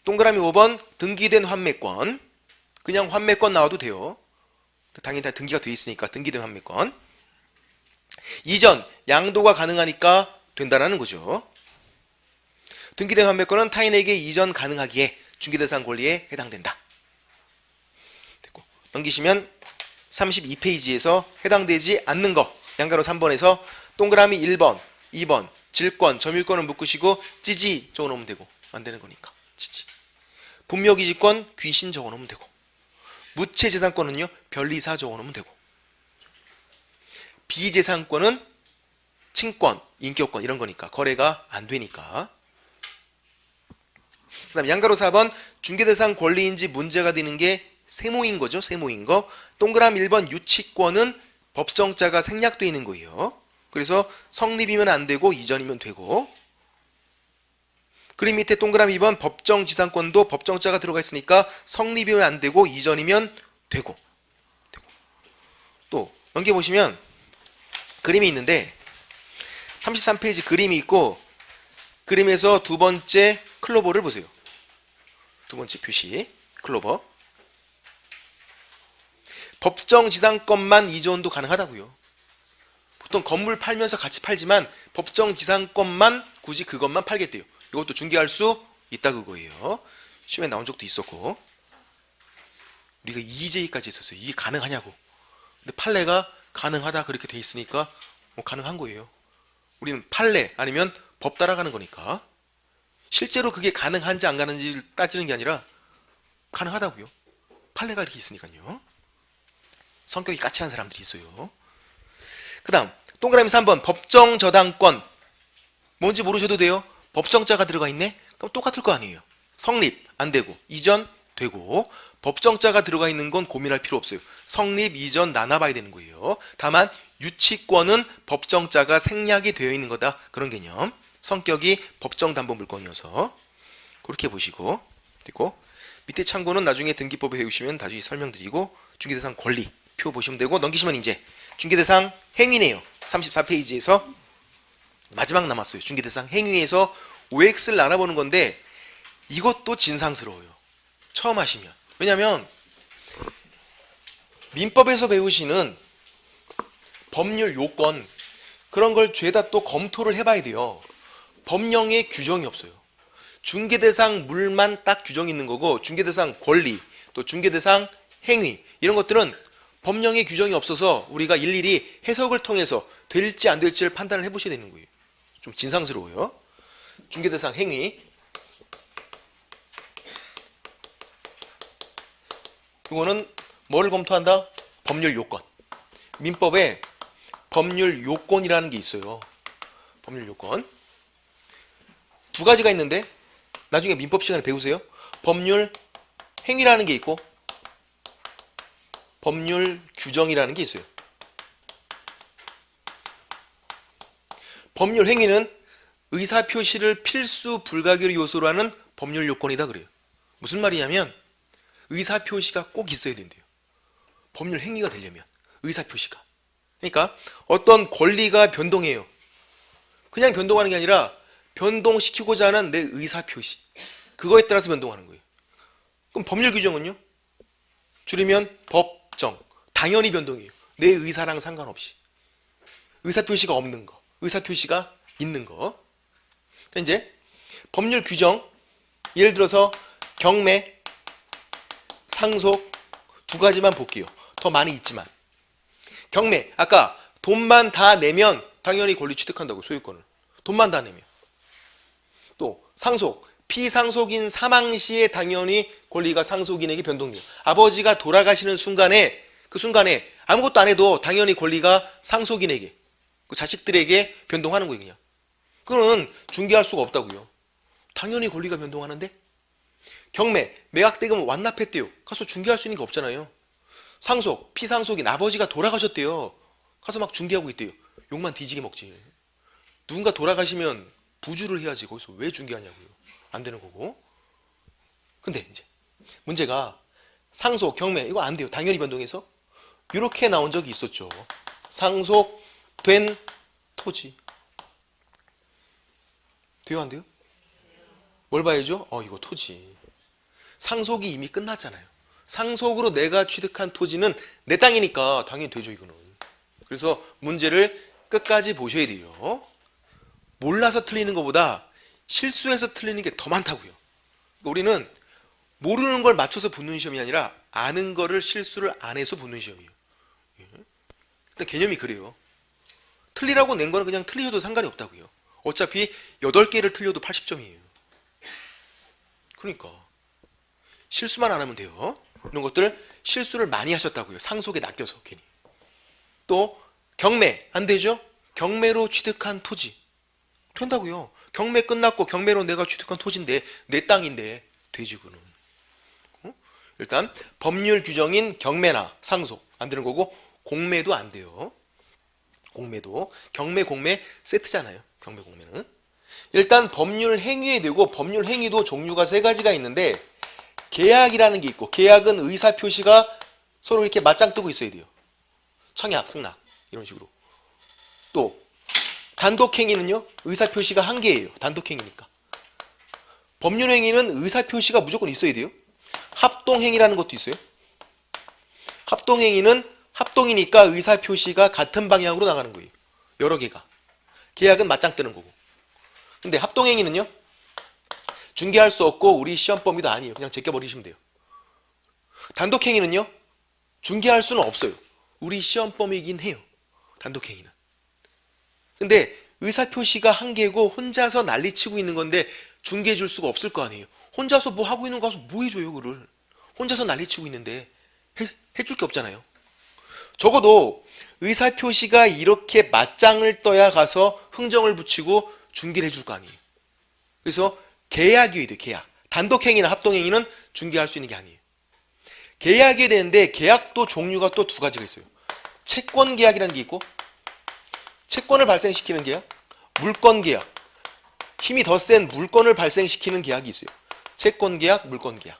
[SPEAKER 1] 동그라미 5번 등기된 환매권. 그냥 환매권 나와도 돼요. 당연히 다 등기가 돼 있으니까 등기된 환매권. 이전, 양도가 가능하니까 된다라는 거죠. 등기된 환매권은 타인에게 이전 가능하기에 중개대상 권리에 해당된다. 됐고. 넘기시면 32페이지에서 해당되지 않는 거 양가로 3번에서 동그라미 1번, 2번 질권, 점유권을 묶으시고 찌지 적어놓으면 되고 안 되는 거니까 찌지. 분묘기지권, 귀신 적어놓으면 되고 무채재산권은요 변리사 적어놓으면 되고 비재산권은 친권, 인격권 이런 거니까 거래가 안 되니까. 그 다음 양가로 4번 중개대상 권리인지 문제가 되는 게 세모인 거죠. 세모인 거. 동그라미 1번 유치권은 법정자가 생략되어 있는 거예요. 그래서 성립이면 안 되고 이전이면 되고. 그림 밑에 동그라미 2번 법정지상권도 법정자가 들어가 있으니까 성립이면 안 되고 이전이면 되고. 또 넘겨보시면 그림이 있는데 33페이지 그림이 있고 그림에서 두 번째 클로버를 보세요. 두 번째 표시 클로버. 법정지상권만 이전도 가능하다고요. 보통 건물 팔면서 같이 팔지만 법정지상권만 굳이 그것만 팔겠대요. 이것도 중개할 수 있다 그거예요. 시험에 나온 적도 있었고 우리가 EJ까지 했었어요. 이게 가능하냐고. 근데 판례가 가능하다 그렇게 돼 있으니까 뭐 가능한 거예요. 우리는 판례 아니면 법 따라가는 거니까. 실제로 그게 가능한지 안 가능한지 따지는 게 아니라 가능하다고요. 판례가 이렇게 있으니까요. 성격이 까칠한 사람들이 있어요. 그 다음 동그라미 3번 법정저당권 뭔지 모르셔도 돼요. 법정자가 들어가 있네? 그럼 똑같을 거 아니에요. 성립 안 되고 이전 되고 법정자가 들어가 있는 건 고민할 필요 없어요. 성립, 이전 나눠봐야 되는 거예요. 다만 유치권은 법정자가 생략이 되어 있는 거다. 그런 개념. 성격이 법정담보물권이어서 그렇게 보시고 됐고 밑에 참고는 나중에 등기법에 배우시면 다시 설명드리고 중개대상 권리 표 보시면 되고 넘기시면 이제 중개대상 행위네요. 34페이지에서 마지막 남았어요. 중개대상 행위에서 OX를 나눠보는 건데 이것도 진상스러워요. 처음 하시면. 왜냐하면 민법에서 배우시는 법률 요건 그런 걸 죄다 또 검토를 해봐야 돼요. 법령에 규정이 없어요. 중개대상 물만 딱 규정이 있는 거고 중개대상 권리 또 중개대상 행위 이런 것들은 법령에 규정이 없어서 우리가 일일이 해석을 통해서 될지 안 될지를 판단을 해보셔야 되는 거예요. 좀 진상스러워요. 중개대상 행위 이거는 뭐를 검토한다? 법률 요건. 민법에 법률 요건이라는 게 있어요. 법률 요건. 두 가지가 있는데 나중에 민법 시간에 배우세요. 법률 행위라는 게 있고 법률 규정이라는 게 있어요. 법률 행위는 의사표시를 필수 불가결 요소로 하는 법률 요건이다 그래요. 무슨 말이냐면 의사표시가 꼭 있어야 된대요. 법률 행위가 되려면 의사표시가. 그러니까 어떤 권리가 변동해요. 그냥 변동하는 게 아니라 변동시키고자 하는 내 의사표시. 그거에 따라서 변동하는 거예요. 그럼 법률 규정은요? 줄이면 법정. 당연히 변동해요. 내 의사랑 상관없이. 의사표시가 없는 거. 의사표시가 있는 거. 이제 법률 규정. 예를 들어서 경매. 상속 두 가지만 볼게요. 더 많이 있지만. 경매, 아까 돈만 다 내면 당연히 권리 취득한다고, 소유권을. 돈만 다 내면. 또 상속, 피상속인 사망 시에 당연히 권리가 상속인에게 변동돼요. 아버지가 돌아가시는 순간에, 그 순간에 아무것도 안 해도 당연히 권리가 상속인에게, 그 자식들에게 변동하는 거예요, 그냥. 그거는 중개할 수가 없다고요. 당연히 권리가 변동하는데. 경매, 매각대금 완납했대요. 가서 중개할 수 있는 게 없잖아요. 상속, 피상속인 아버지가 돌아가셨대요. 가서 막 중개하고 있대요. 욕만 뒤지게 먹지. 누군가 돌아가시면 부주를 해야지. 거기서 왜 중개하냐고요. 안 되는 거고. 근데 이제 문제가 상속, 경매 이거 안 돼요. 당연히 변동해서. 이렇게 나온 적이 있었죠. 상속된 토지. 돼요, 안 돼요? 뭘 봐야죠? 이거 토지. 상속이 이미 끝났잖아요. 상속으로 내가 취득한 토지는 내 땅이니까 당연히 되죠, 이거는. 그래서 문제를 끝까지 보셔야 돼요. 몰라서 틀리는 것보다 실수해서 틀리는 게 더 많다고요. 그러니까 우리는 모르는 걸 맞춰서 붙는 시험이 아니라 아는 거를 실수를 안 해서 붙는 시험이에요. 일단 개념이 그래요. 틀리라고 낸 거는 그냥 틀리셔도 상관이 없다고요. 어차피 8개를 틀려도 80점이에요. 그러니까 실수만 안 하면 돼요. 이런 것들 실수를 많이 하셨다고요. 상속에 낚여서 괜히. 또 경매 안 되죠? 경매로 취득한 토지 된다고요. 경매 끝났고 경매로 내가 취득한 토지인데 내 땅인데 되지 그는. 일단 법률 규정인 경매나 상속 안 되는 거고 공매도 안 돼요. 공매도 경매 공매 세트잖아요. 경매 공매는 일단 법률 행위에 되고 법률 행위도 종류가 3가지가 있는데 계약이라는 게 있고 계약은 의사 표시가 서로 이렇게 맞짱 뜨고 있어야 돼요. 청약, 승낙 이런 식으로. 또 단독행위는요. 의사 표시가 한 개예요. 단독행위니까. 법률행위는 의사 표시가 무조건 있어야 돼요. 합동행위라는 것도 있어요. 합동행위는 합동이니까 의사 표시가 같은 방향으로 나가는 거예요. 여러 개가. 계약은 맞짱 뜨는 거고. 근데 합동행위는요. 중개할 수 없고 우리 시험 범위도 아니에요. 그냥 제껴버리시면 돼요. 단독행위는요. 중개할 수는 없어요. 우리 시험 범위이긴 해요. 단독행위는. 근데 의사표시가 한 개고 혼자서 난리치고 있는 건데 중개해 줄 수가 없을 거 아니에요. 혼자서 뭐 하고 있는 거 가서 뭐 해줘요, 그를. 혼자서 난리치고 있는데 해줄 게 없잖아요. 적어도 의사표시가 이렇게 맞짱을 떠야 가서 흥정을 붙이고 중개를 해줄 거 아니에요. 그래서 계약이어야 돼요, 계약. 단독행위나 합동행위는 중개할 수 있는 게 아니에요. 계약이 되는데 계약도 종류가 또 2가지가 있어요. 채권 계약이라는 게 있고 채권을 발생시키는 계약, 물권 계약. 힘이 더 센 물권을 발생시키는 계약이 있어요. 채권 계약, 물권 계약.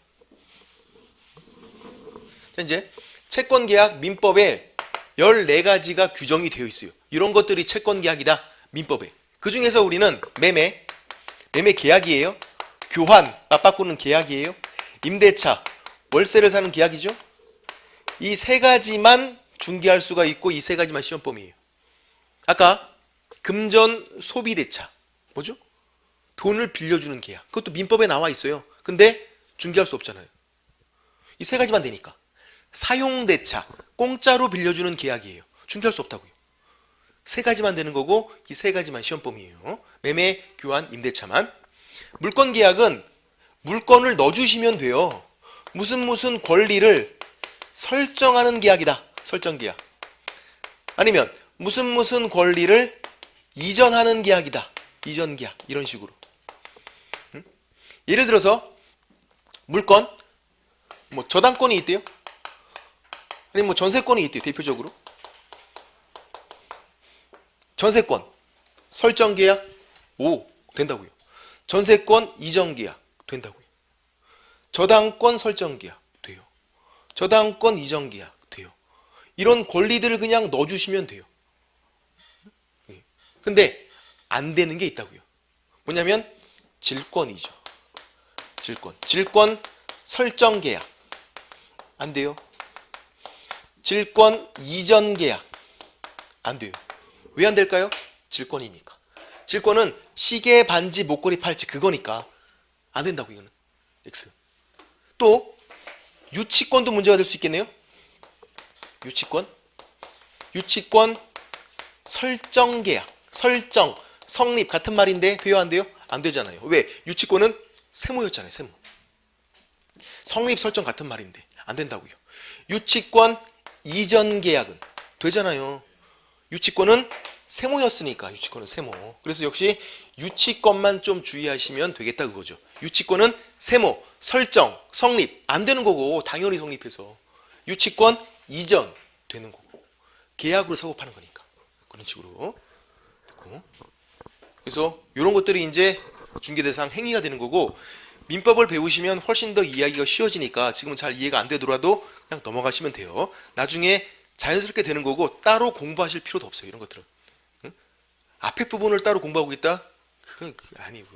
[SPEAKER 1] 자, 이제 채권 계약 민법에 14가지가 규정이 되어 있어요. 이런 것들이 채권 계약이다. 민법에. 그 중에서 우리는 매매 계약이에요. 교환, 맞바꾸는 계약이에요. 임대차, 월세를 사는 계약이죠. 이 3가지만 중개할 수가 있고 이 3가지만 시험 범위예요. 아까 금전 소비대차 뭐죠? 돈을 빌려주는 계약. 그것도 민법에 나와 있어요. 근데 중개할 수 없잖아요. 이 3가지만 되니까. 사용대차, 공짜로 빌려주는 계약이에요. 중개할 수 없다고요. 3가지만 되는 거고 이 3가지만 시험 범위예요. 매매, 교환, 임대차만. 물권 계약은 물건을 넣어주시면 돼요. 무슨 권리를 설정하는 계약이다. 설정 계약. 아니면 무슨 권리를 이전하는 계약이다. 이전 계약. 이런 식으로. 예를 들어서 물건 뭐 저당권이 있대요. 아니면 뭐 전세권이 있대요. 대표적으로. 전세권 설정 계약 된다고요. 전세권 이전 계약 된다고요. 저당권 설정 계약 돼요. 저당권 이전 계약 돼요. 이런 권리들을 그냥 넣어주시면 돼요. 근데 안 되는 게 있다고요. 뭐냐면 질권이죠. 질권 설정 계약 안 돼요. 질권 이전 계약 안 돼요. 왜 안 될까요? 질권이니까. 질권은 시계, 반지, 목걸이, 팔찌 그거니까 안 된다고 이거는. X. 또 유치권도 문제가 될 수 있겠네요. 유치권 설정 계약, 설정, 성립 같은 말인데 돼요, 안 돼요? 안 되잖아요. 왜? 유치권은 세무였잖아요, 세무. 성립 설정 같은 말인데 안 된다고요. 유치권 이전 계약은 되잖아요. 유치권은 세무였으니까, 유치권은 세무. 그래서 역시 유치권만 좀 주의하시면 되겠다 그거죠. 유치권은 세무, 설정, 성립 안 되는 거고 당연히 성립해서 유치권 이전 되는 거고 계약으로 사고 파는 거니까 그런 식으로. 그래서 이런 것들이 이제 중개대상 행위가 되는 거고 민법을 배우시면 훨씬 더 이해하기가 쉬워지니까 지금은 잘 이해가 안 되더라도 그냥 넘어가시면 돼요. 나중에 자연스럽게 되는 거고 따로 공부하실 필요도 없어요. 이런 것들은. 응? 앞에 부분을 따로 공부하고 있다? 그건 아니고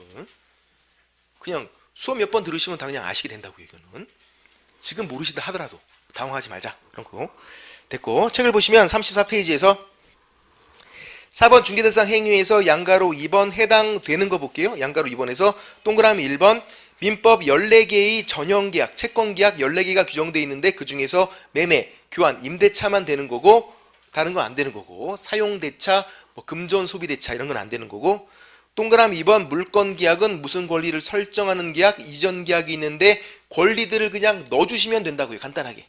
[SPEAKER 1] 그냥 수업 몇 번 들으시면 다 그냥 아시게 된다고요. 이거는. 지금 모르시다 하더라도 당황하지 말자. 그런 거. 됐고 책을 보시면 34페이지에서 4번 중개대상 행위에서 양가로 2번 해당되는 거 볼게요. 양가로 2번에서 동그라미 1번 민법 14개의 전형계약, 채권계약 14개가 규정되어 있는데 그 중에서 매매, 교환, 임대차만 되는 거고 다른 건 안 되는 거고 사용대차, 뭐 금전 소비대차 이런 건 안 되는 거고 동그라미 2번 물권계약은 무슨 권리를 설정하는 계약, 이전 계약이 있는데 권리들을 그냥 넣어주시면 된다고요. 간단하게.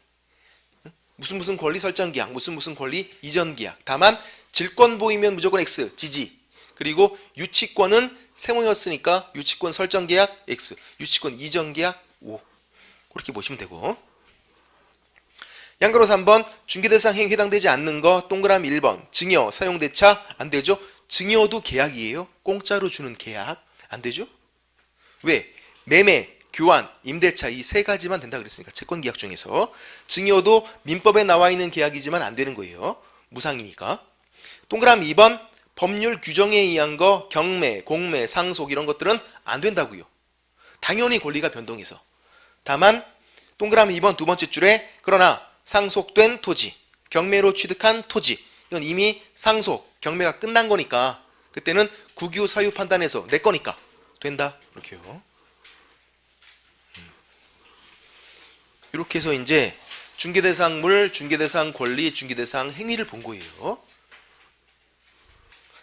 [SPEAKER 1] 무슨 권리 설정 계약, 무슨 권리 이전 계약. 다만 질권 보이면 무조건 X, 지지. 그리고 유치권은 세무였으니까 유치권 설정 계약 X, 유치권 이전 계약 O. 그렇게 보시면 되고. 양가로 3번 중개대상 행위 해당되지 않는 거 동그라미 1번 증여, 사용대차 안 되죠? 증여도 계약이에요. 공짜로 주는 계약 안 되죠? 왜? 매매, 교환, 임대차 이 세 가지만 된다 그랬으니까 채권계약 중에서 증여도 민법에 나와 있는 계약이지만 안 되는 거예요. 무상이니까. 동그라미 2번 법률 규정에 의한 거 경매, 공매, 상속 이런 것들은 안 된다고요. 당연히 권리가 변동해서. 다만 동그라미 2번 두 번째 줄에 그러나 상속된 토지, 경매로 취득한 토지 이건 이미 상속, 경매가 끝난 거니까 그때는 국유 사유 판단해서 내 거니까 된다. 이렇게요. 이렇게 해서 이제 중개대상물, 중개대상 권리, 중개대상 행위를 본 거예요.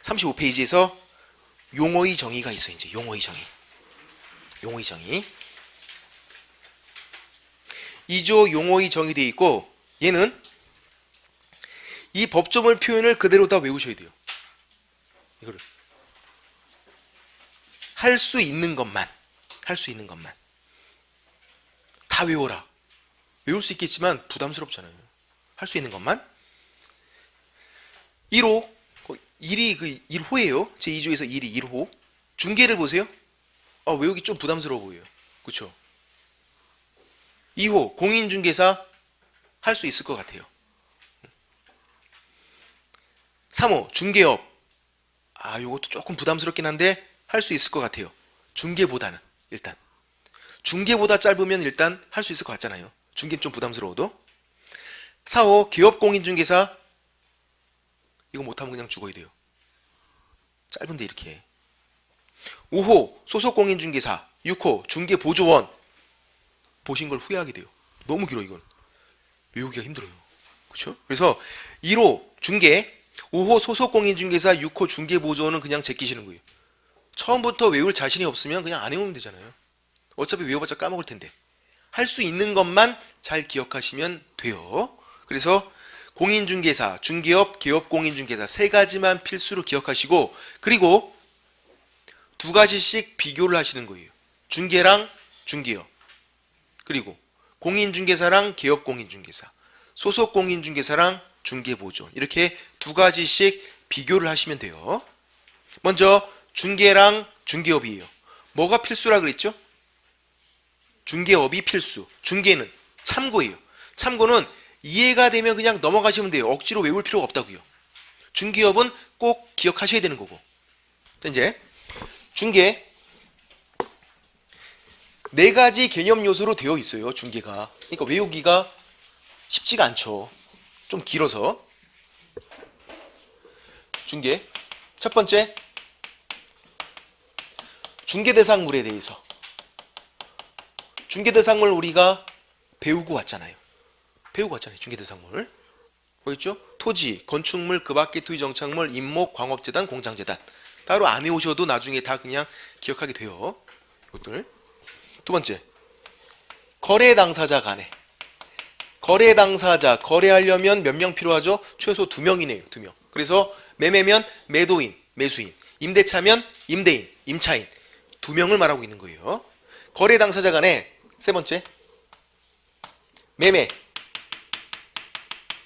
[SPEAKER 1] 35페이지에서 용어의 정의가 있어요. 이제 용어의 정의. 2조 용어의 정의되어 있고 얘는 이 법조물 표현을 그대로 다 외우셔야 돼요. 이거를 할 수 있는 것만 다 외워라. 외울 수 있겠지만 부담스럽잖아요. 할 수 있는 것만. 1호 1이 그 1호예요. 제2조에서 1이 1호. 중개를 보세요. 외우기 좀 부담스러워 보여요. 그렇죠? 2호 공인중개사 할 수 있을 것 같아요. 3호 중개업. 요것도 조금 부담스럽긴 한데 할 수 있을 것 같아요. 중개보다는 일단. 중개보다 짧으면 일단 할 수 있을 것 같잖아요. 중개는 좀 부담스러워도. 4호 기업공인중개사 이거 못하면 그냥 죽어야 돼요. 짧은데 이렇게. 5호 소속공인중개사. 6호 중개보조원. 보신 걸 후회하게 돼요. 너무 길어 이건. 외우기가 힘들어요. 그렇죠? 그래서 1호 중개, 5호 소속공인중개사, 6호 중개보조원은 그냥 제끼시는 거예요. 처음부터 외울 자신이 없으면 그냥 안 외우면 되잖아요. 어차피 외워봤자 까먹을 텐데. 할 수 있는 것만 잘 기억하시면 돼요. 그래서 공인중개사, 중개업, 기업공인중개사 세 가지만 필수로 기억하시고 그리고 두 가지씩 비교를 하시는 거예요. 중개랑 중개업. 그리고 공인중개사랑 기업공인중개사, 소속공인중개사랑 중개보조원 이렇게 두 가지씩 비교를 하시면 돼요. 먼저 중개랑 중개업이에요. 뭐가 필수라 그랬죠? 중개업이 필수. 중개는 참고예요. 참고는 이해가 되면 그냥 넘어가시면 돼요. 억지로 외울 필요가 없다고요. 중개업은 꼭 기억하셔야 되는 거고. 이제 중개 네 가지 개념 요소로 되어 있어요. 중개가. 그러니까 외우기가 쉽지가 않죠. 좀 길어서. 중개 첫 번째 중개대상물에 대해서. 중개대상물 우리가 배우고 왔잖아요. 중개대상물. 보였죠? 토지, 건축물, 그 밖의 토지 정착물, 임목, 광업재단, 공장재단. 따로 안 해오셔도 나중에 다 그냥 기억하게 돼요. 이것들. 두 번째, 거래 당사자 간에. 거래 당사자, 거래하려면 몇 명 필요하죠? 최소 2명이네요. 2명. 그래서 매매면 매도인, 매수인, 임대차면 임대인, 임차인 2명을 말하고 있는 거예요. 거래 당사자 간에 세 번째, 매매,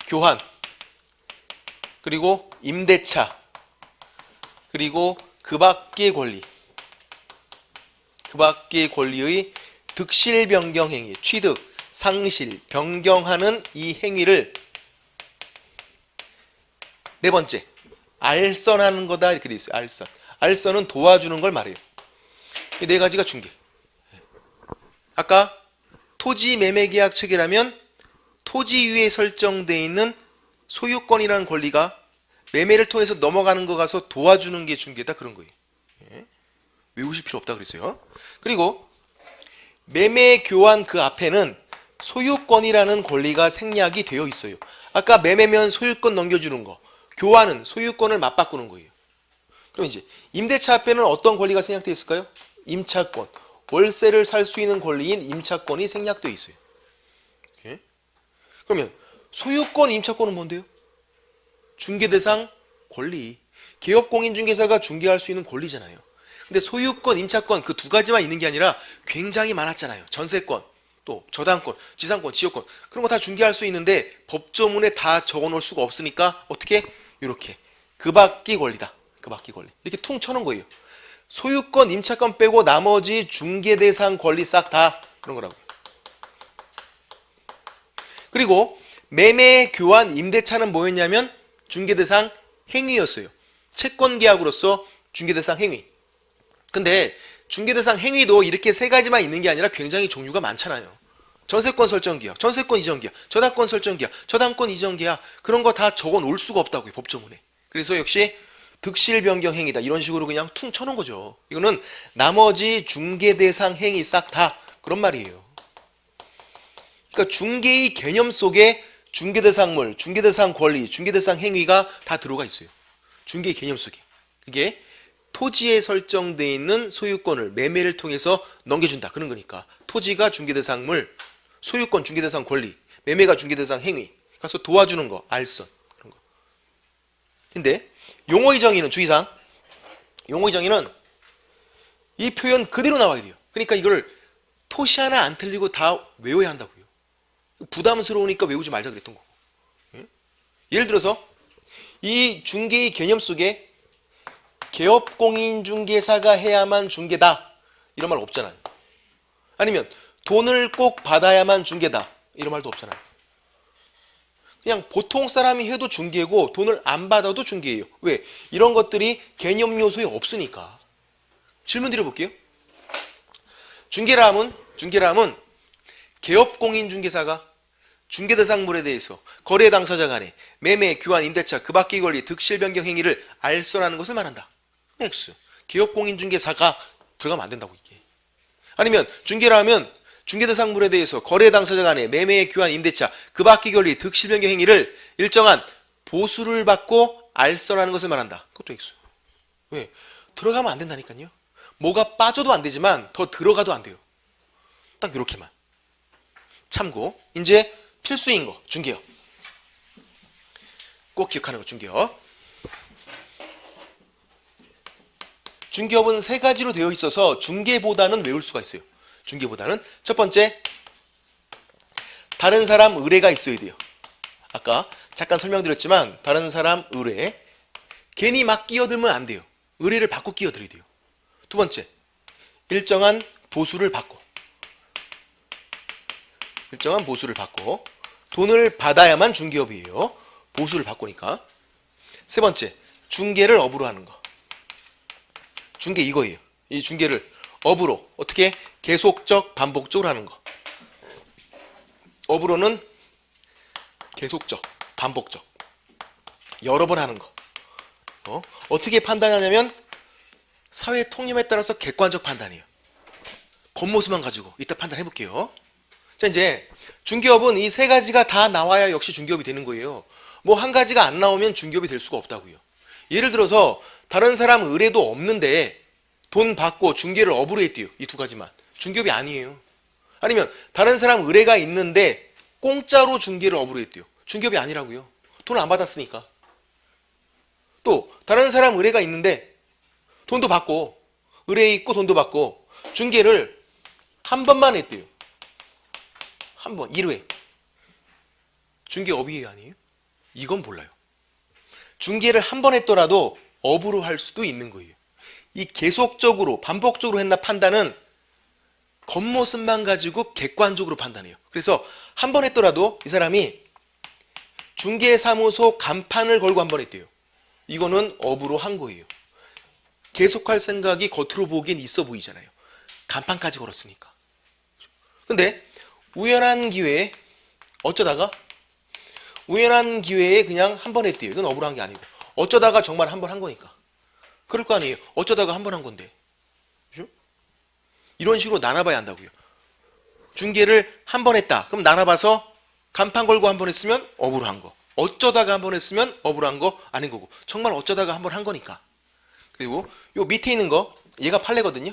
[SPEAKER 1] 교환, 그리고 임대차, 그리고 그 밖의 권리, 그 밖의 권리의 득실 변경 행위, 취득, 상실, 변경하는 이 행위를 네 번째, 알선하는 거다 이렇게 돼 있어요. 알선. 알선은 도와주는 걸 말해요. 이 네 가지가 중개. 아까 토지 매매 계약 체결하면 토지 위에 설정되어 있는 소유권이라는 권리가 매매를 통해서 넘어가는 거 가서 도와주는 게 중개다 그런 거예요. 예. 외우실 필요 없다 그랬어요. 그리고 매매 교환 그 앞에는 소유권이라는 권리가 생략이 되어 있어요. 아까 매매면 소유권 넘겨주는 거, 교환은 소유권을 맞바꾸는 거예요. 그럼 이제 임대차 앞에는 어떤 권리가 생략되어 있을까요? 임차권, 월세를 살 수 있는 권리인 임차권이 생략되어 있어요. 오케이? 그러면 소유권, 임차권은 뭔데요? 중개대상 권리. 개업공인중개사가 중개할 수 있는 권리잖아요. 근데 소유권, 임차권 그 두 가지만 있는 게 아니라 굉장히 많았잖아요. 전세권, 또 저당권, 지상권, 지역권 그런 거 다 중개할 수 있는데 법조문에 다 적어놓을 수가 없으니까 어떻게? 이렇게 그 밖의 권리다. 그 밖의 권리. 이렇게 퉁 쳐놓은 거예요. 소유권, 임차권 빼고 나머지 중개대상 권리 싹 다 그런 거라고요. 그리고 매매, 교환, 임대차는 뭐였냐면 중개대상 행위였어요. 채권계약으로서 중개대상 행위. 근데 중개대상 행위도 이렇게 세 가지만 있는 게 아니라 굉장히 종류가 많잖아요. 전세권 설정계약, 전세권 이전계약, 저당권 설정계약, 저당권 이전계약 그런 거 다 적어 놓을 수가 없다고요. 법조문에. 그래서 역시 득실 변경 행위다. 이런 식으로 그냥 퉁 쳐놓은 거죠. 이거는 나머지 중개대상 행위 싹 다 그런 말이에요. 그러니까 중개의 개념 속에 중개대상물, 중개대상 권리, 중개대상 행위가 다 들어가 있어요. 중개의 개념 속에. 그게 토지에 설정되어 있는 소유권을 매매를 통해서 넘겨준다. 그런 거니까. 토지가 중개대상물, 소유권 중개대상 권리, 매매가 중개대상 행위. 가서 도와주는 거, 알선. 그런 거. 근데 용어의 정의는 주의사항. 용어의 정의는 이 표현 그대로 나와야 돼요. 그러니까 이걸 토시 하나 안 틀리고 다 외워야 한다고요. 부담스러우니까 외우지 말자 그랬던 거고. 예를 들어서 이 중개의 개념 속에 개업공인중개사가 해야만 중개다 이런 말 없잖아요. 아니면 돈을 꼭 받아야만 중개다 이런 말도 없잖아요. 그냥 보통 사람이 해도 중개고 돈을 안 받아도 중개예요. 왜? 이런 것들이 개념 요소에 없으니까. 질문 드려볼게요. 중개람은 개업공인중개사가 중개대상물에 대해서 거래 당사자 간에 매매, 교환, 임대차, 그 밖의 권리, 득실 변경 행위를 알선하는 것을 말한다. X. 개업공인중개사가 들어가면 안 된다고 이게. 아니면 중개라면 중개대상물에 대해서 거래 당사자 간에 매매, 교환, 임대차, 그 밖의 권리, 득실 변경 행위를 일정한 보수를 받고 알선하는 것을 말한다. 그것도 X. 왜? 들어가면 안 된다니까요. 뭐가 빠져도 안 되지만 더 들어가도 안 돼요. 딱 이렇게만. 참고. 이제 필수인 거 중개업. 꼭 기억하는 거 중개업. 중개업은 세 가지로 되어 있어서 중개보다는 외울 수가 있어요. 중개보다는 첫 번째, 다른 사람 의뢰가 있어야 돼요. 아까 잠깐 설명드렸지만 다른 사람 의뢰. 괜히 막 끼어들면 안 돼요. 의뢰를 받고 끼어들어야 돼요. 두 번째, 일정한 보수를 받고. 일정한 보수를 받고. 돈을 받아야만 중개업이에요. 보수를 받고니까. 세 번째, 중개를 업으로 하는 거. 중개 이거예요. 이 중개를 업으로 어떻게 계속적, 반복적으로 하는 거. 업으로는 계속적, 반복적. 여러 번 하는 거. 어떻게 판단하냐면 사회 통념에 따라서 객관적 판단이에요. 겉모습만 가지고 이따 판단해 볼게요. 자, 이제 중개업은 이 세 가지가 다 나와야 역시 중개업이 되는 거예요. 뭐 한 가지가 안 나오면 중개업이 될 수가 없다고요. 예를 들어서 다른 사람 의뢰도 없는데 돈 받고 중개를 업으로 했대요. 이 두 가지만. 중개업이 아니에요. 아니면 다른 사람 의뢰가 있는데 공짜로 중개를 업으로 했대요. 중개업이 아니라고요. 돈을 안 받았으니까. 또 다른 사람 의뢰가 있는데 돈도 받고 의뢰 있고 돈도 받고 중개를 한 번만 했대요. 한 번, 1회. 중개업이에요, 아니에요? 이건 몰라요. 중개를 한 번 했더라도 업으로 할 수도 있는 거예요. 이 계속적으로 반복적으로 했나 판단은 겉모습만 가지고 객관적으로 판단해요. 그래서 한 번 했더라도 이 사람이 중개사무소 간판을 걸고 한 번 했대요. 이거는 업으로 한 거예요. 계속할 생각이 겉으로 보기엔 있어 보이잖아요. 간판까지 걸었으니까. 근데 우연한 기회에 어쩌다가 우연한 기회에 그냥 한 번 했대요. 이건 업으로 한 게 아니고 어쩌다가 정말 한 번 한 거니까. 그럴 거 아니에요. 어쩌다가 한 번 한 건데. 그죠? 이런 식으로 나눠봐야 한다고요. 중개를 한 번 했다. 그럼 나눠봐서 간판 걸고 한 번 했으면 업으로 한 거. 어쩌다가 한 번 했으면 업으로 한 거 아닌 거고. 정말 어쩌다가 한 번 한 거니까. 그리고 요 밑에 있는 거 얘가 판례거든요.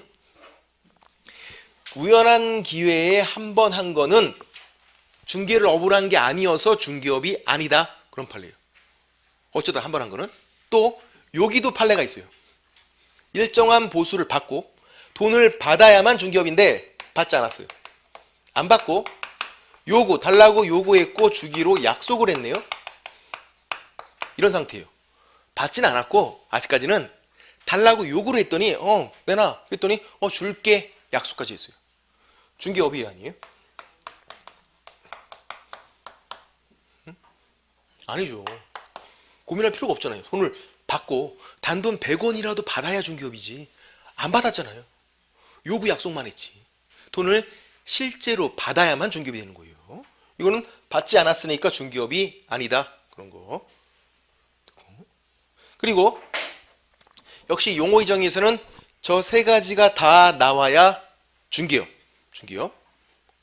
[SPEAKER 1] 우연한 기회에 한 번 한 거는 중개를 업으로 한 게 아니어서 중개업이 아니다. 그런 판례예요. 어쩌다 한 번 한 거는. 또 여기도 판례가 있어요. 일정한 보수를 받고 돈을 받아야만 중개업인데 받지 않았어요. 안 받고 달라고 요구했고 주기로 약속을 했네요. 이런 상태예요. 받지는 않았고 아직까지는 달라고 요구를 했더니 내놔 그랬더니 줄게 약속까지 했어요. 중개업이 아니에요? 아니죠. 고민할 필요가 없잖아요. 돈을 받고 단돈 100원이라도 받아야 중개업이지. 안 받았잖아요. 요구 약속만 했지. 돈을 실제로 받아야만 중개업이 되는 거예요. 이거는 받지 않았으니까 중개업이 아니다. 그런 거. 그리고 역시 용어의 정의에서는 저 세 가지가 다 나와야 중개업.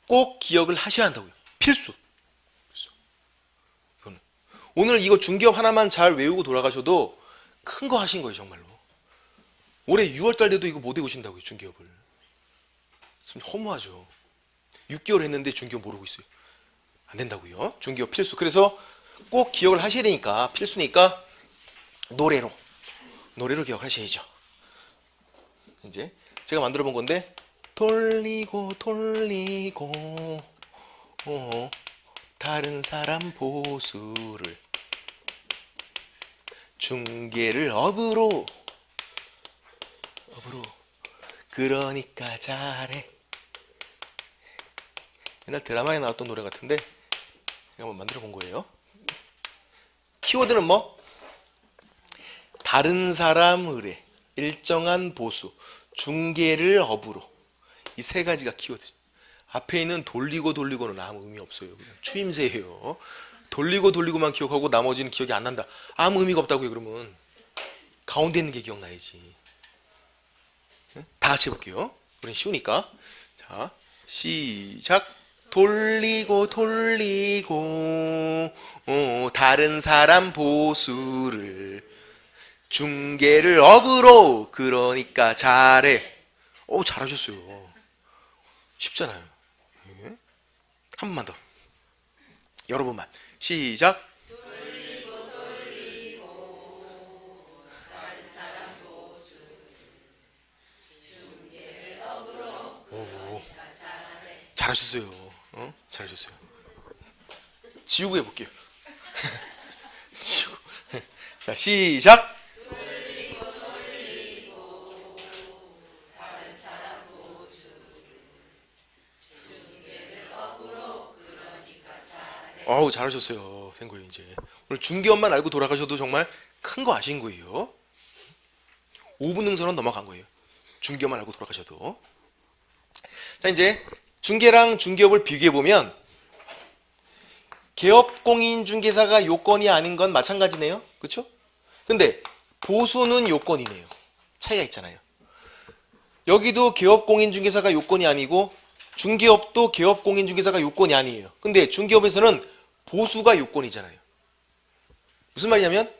[SPEAKER 1] 꼭 기억을 하셔야 한다고요. 필수. 이거는 오늘 이거 중개업 하나만 잘 외우고 돌아가셔도 큰 거 하신 거예요, 정말로. 올해 6월달 돼도 이거 못 외우신다고요, 중개업을. 좀 허무하죠. 6개월 했는데 중개업 모르고 있어요. 안 된다고요. 중개업 필수. 그래서 꼭 기억을 하셔야 되니까 필수니까 노래로 기억하셔야죠. 이제 제가 만들어 본 건데 돌리고 다른 사람 보수를 중개를 업으로 그러니까 잘해. 옛날 드라마에 나왔던 노래 같은데 제가 한번 만들어 본 거예요. 키워드는 뭐? 다른 사람 의뢰, 일정한 보수, 중개를 업으로. 이 세 가지가 키워드죠. 앞에 있는 돌리고는 아무 의미 없어요. 그냥 추임새예요. 돌리고만 기억하고 나머지는 기억이 안 난다. 아무 의미가 없다고요. 그러면 가운데 있는 게 기억나야지. 다 같이 해볼게요. 우린 쉬우니까. 자, 시작. 돌리고 다른 사람 보수를 중개를 업으로 그러니까 잘해. 잘하셨어요. 쉽잖아요. 한 번만 더. 여러 번만. 시작.
[SPEAKER 2] 다른 사람 보수 중개를 업으로 그러니까 잘해.
[SPEAKER 1] 잘하셨어요. 잘하셨어요. 지우고 해볼게요. 지우고. 자, 시작.
[SPEAKER 2] 다른 사람 보수 중개를 업으로 그러니까 잘해.
[SPEAKER 1] 잘하셨어요. 된 거예요, 이제. 오늘 중개업만 알고 돌아가셔도 정말 큰 거 아신 거예요. 5분 능선은 넘어간 거예요. 중개업만 알고 돌아가셔도. 자, 이제 중개랑 중개업을 비교해 보면 개업공인중개사가 요건이 아닌 건 마찬가지네요. 그렇죠? 근데 보수는 요건이네요. 차이가 있잖아요. 여기도 개업공인중개사가 요건이 아니고 중개업도 개업공인중개사가 요건이 아니에요. 근데 중개업에서는 보수가 요건이잖아요. 무슨 말이냐면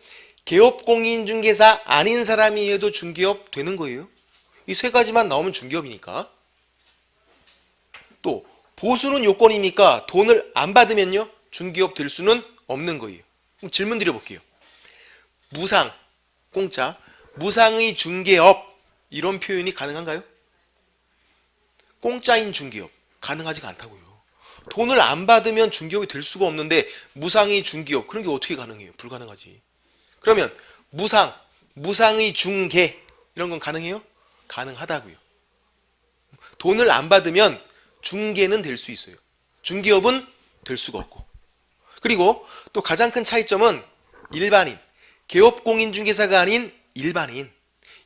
[SPEAKER 1] 개업공인중개사 아닌 사람이 해도 중개업 되는 거예요. 이 세 가지만 나오면 중개업이니까. 또 보수는 요건이니까 돈을 안 받으면요 중개업 될 수는 없는 거예요. 그럼 질문 드려볼게요. 무상, 공짜, 무상의 중개업 이런 표현이 가능한가요? 공짜인 중개업 가능하지가 않다고요. 돈을 안 받으면 중개업이 될 수가 없는데 무상의 중개업 그런 게 어떻게 가능해요? 불가능하지. 그러면 무상, 무상의 중개 이런 건 가능해요? 가능하다고요. 돈을 안 받으면 중개는 될 수 있어요. 중개업은 될 수가 없고. 그리고 또 가장 큰 차이점은 일반인, 개업공인중개사가 아닌 일반인.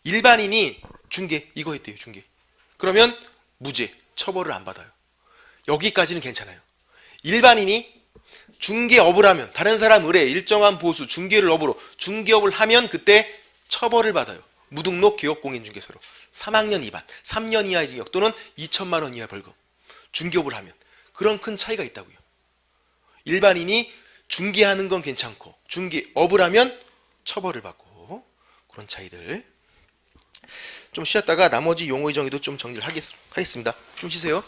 [SPEAKER 1] 일반인이 중개 이거 했대요. 중개. 그러면 무죄, 처벌을 안 받아요. 여기까지는 괜찮아요. 일반인이 중개업을 하면 다른 사람 의뢰 일정한 보수 중개를 업으로 중개업을 하면 그때 처벌을 받아요. 무등록 개업공인중개사로 3학년 2반 3년 이하의 징역 또는 2천만 원 이하 벌금. 중개업을 하면 그런 큰 차이가 있다고요. 일반인이 중개하는 건 괜찮고 중개업을 하면 처벌을 받고 그런 차이들. 좀 쉬었다가 나머지 용어의 정의도 좀 정리를 하겠습니다. 좀 쉬세요.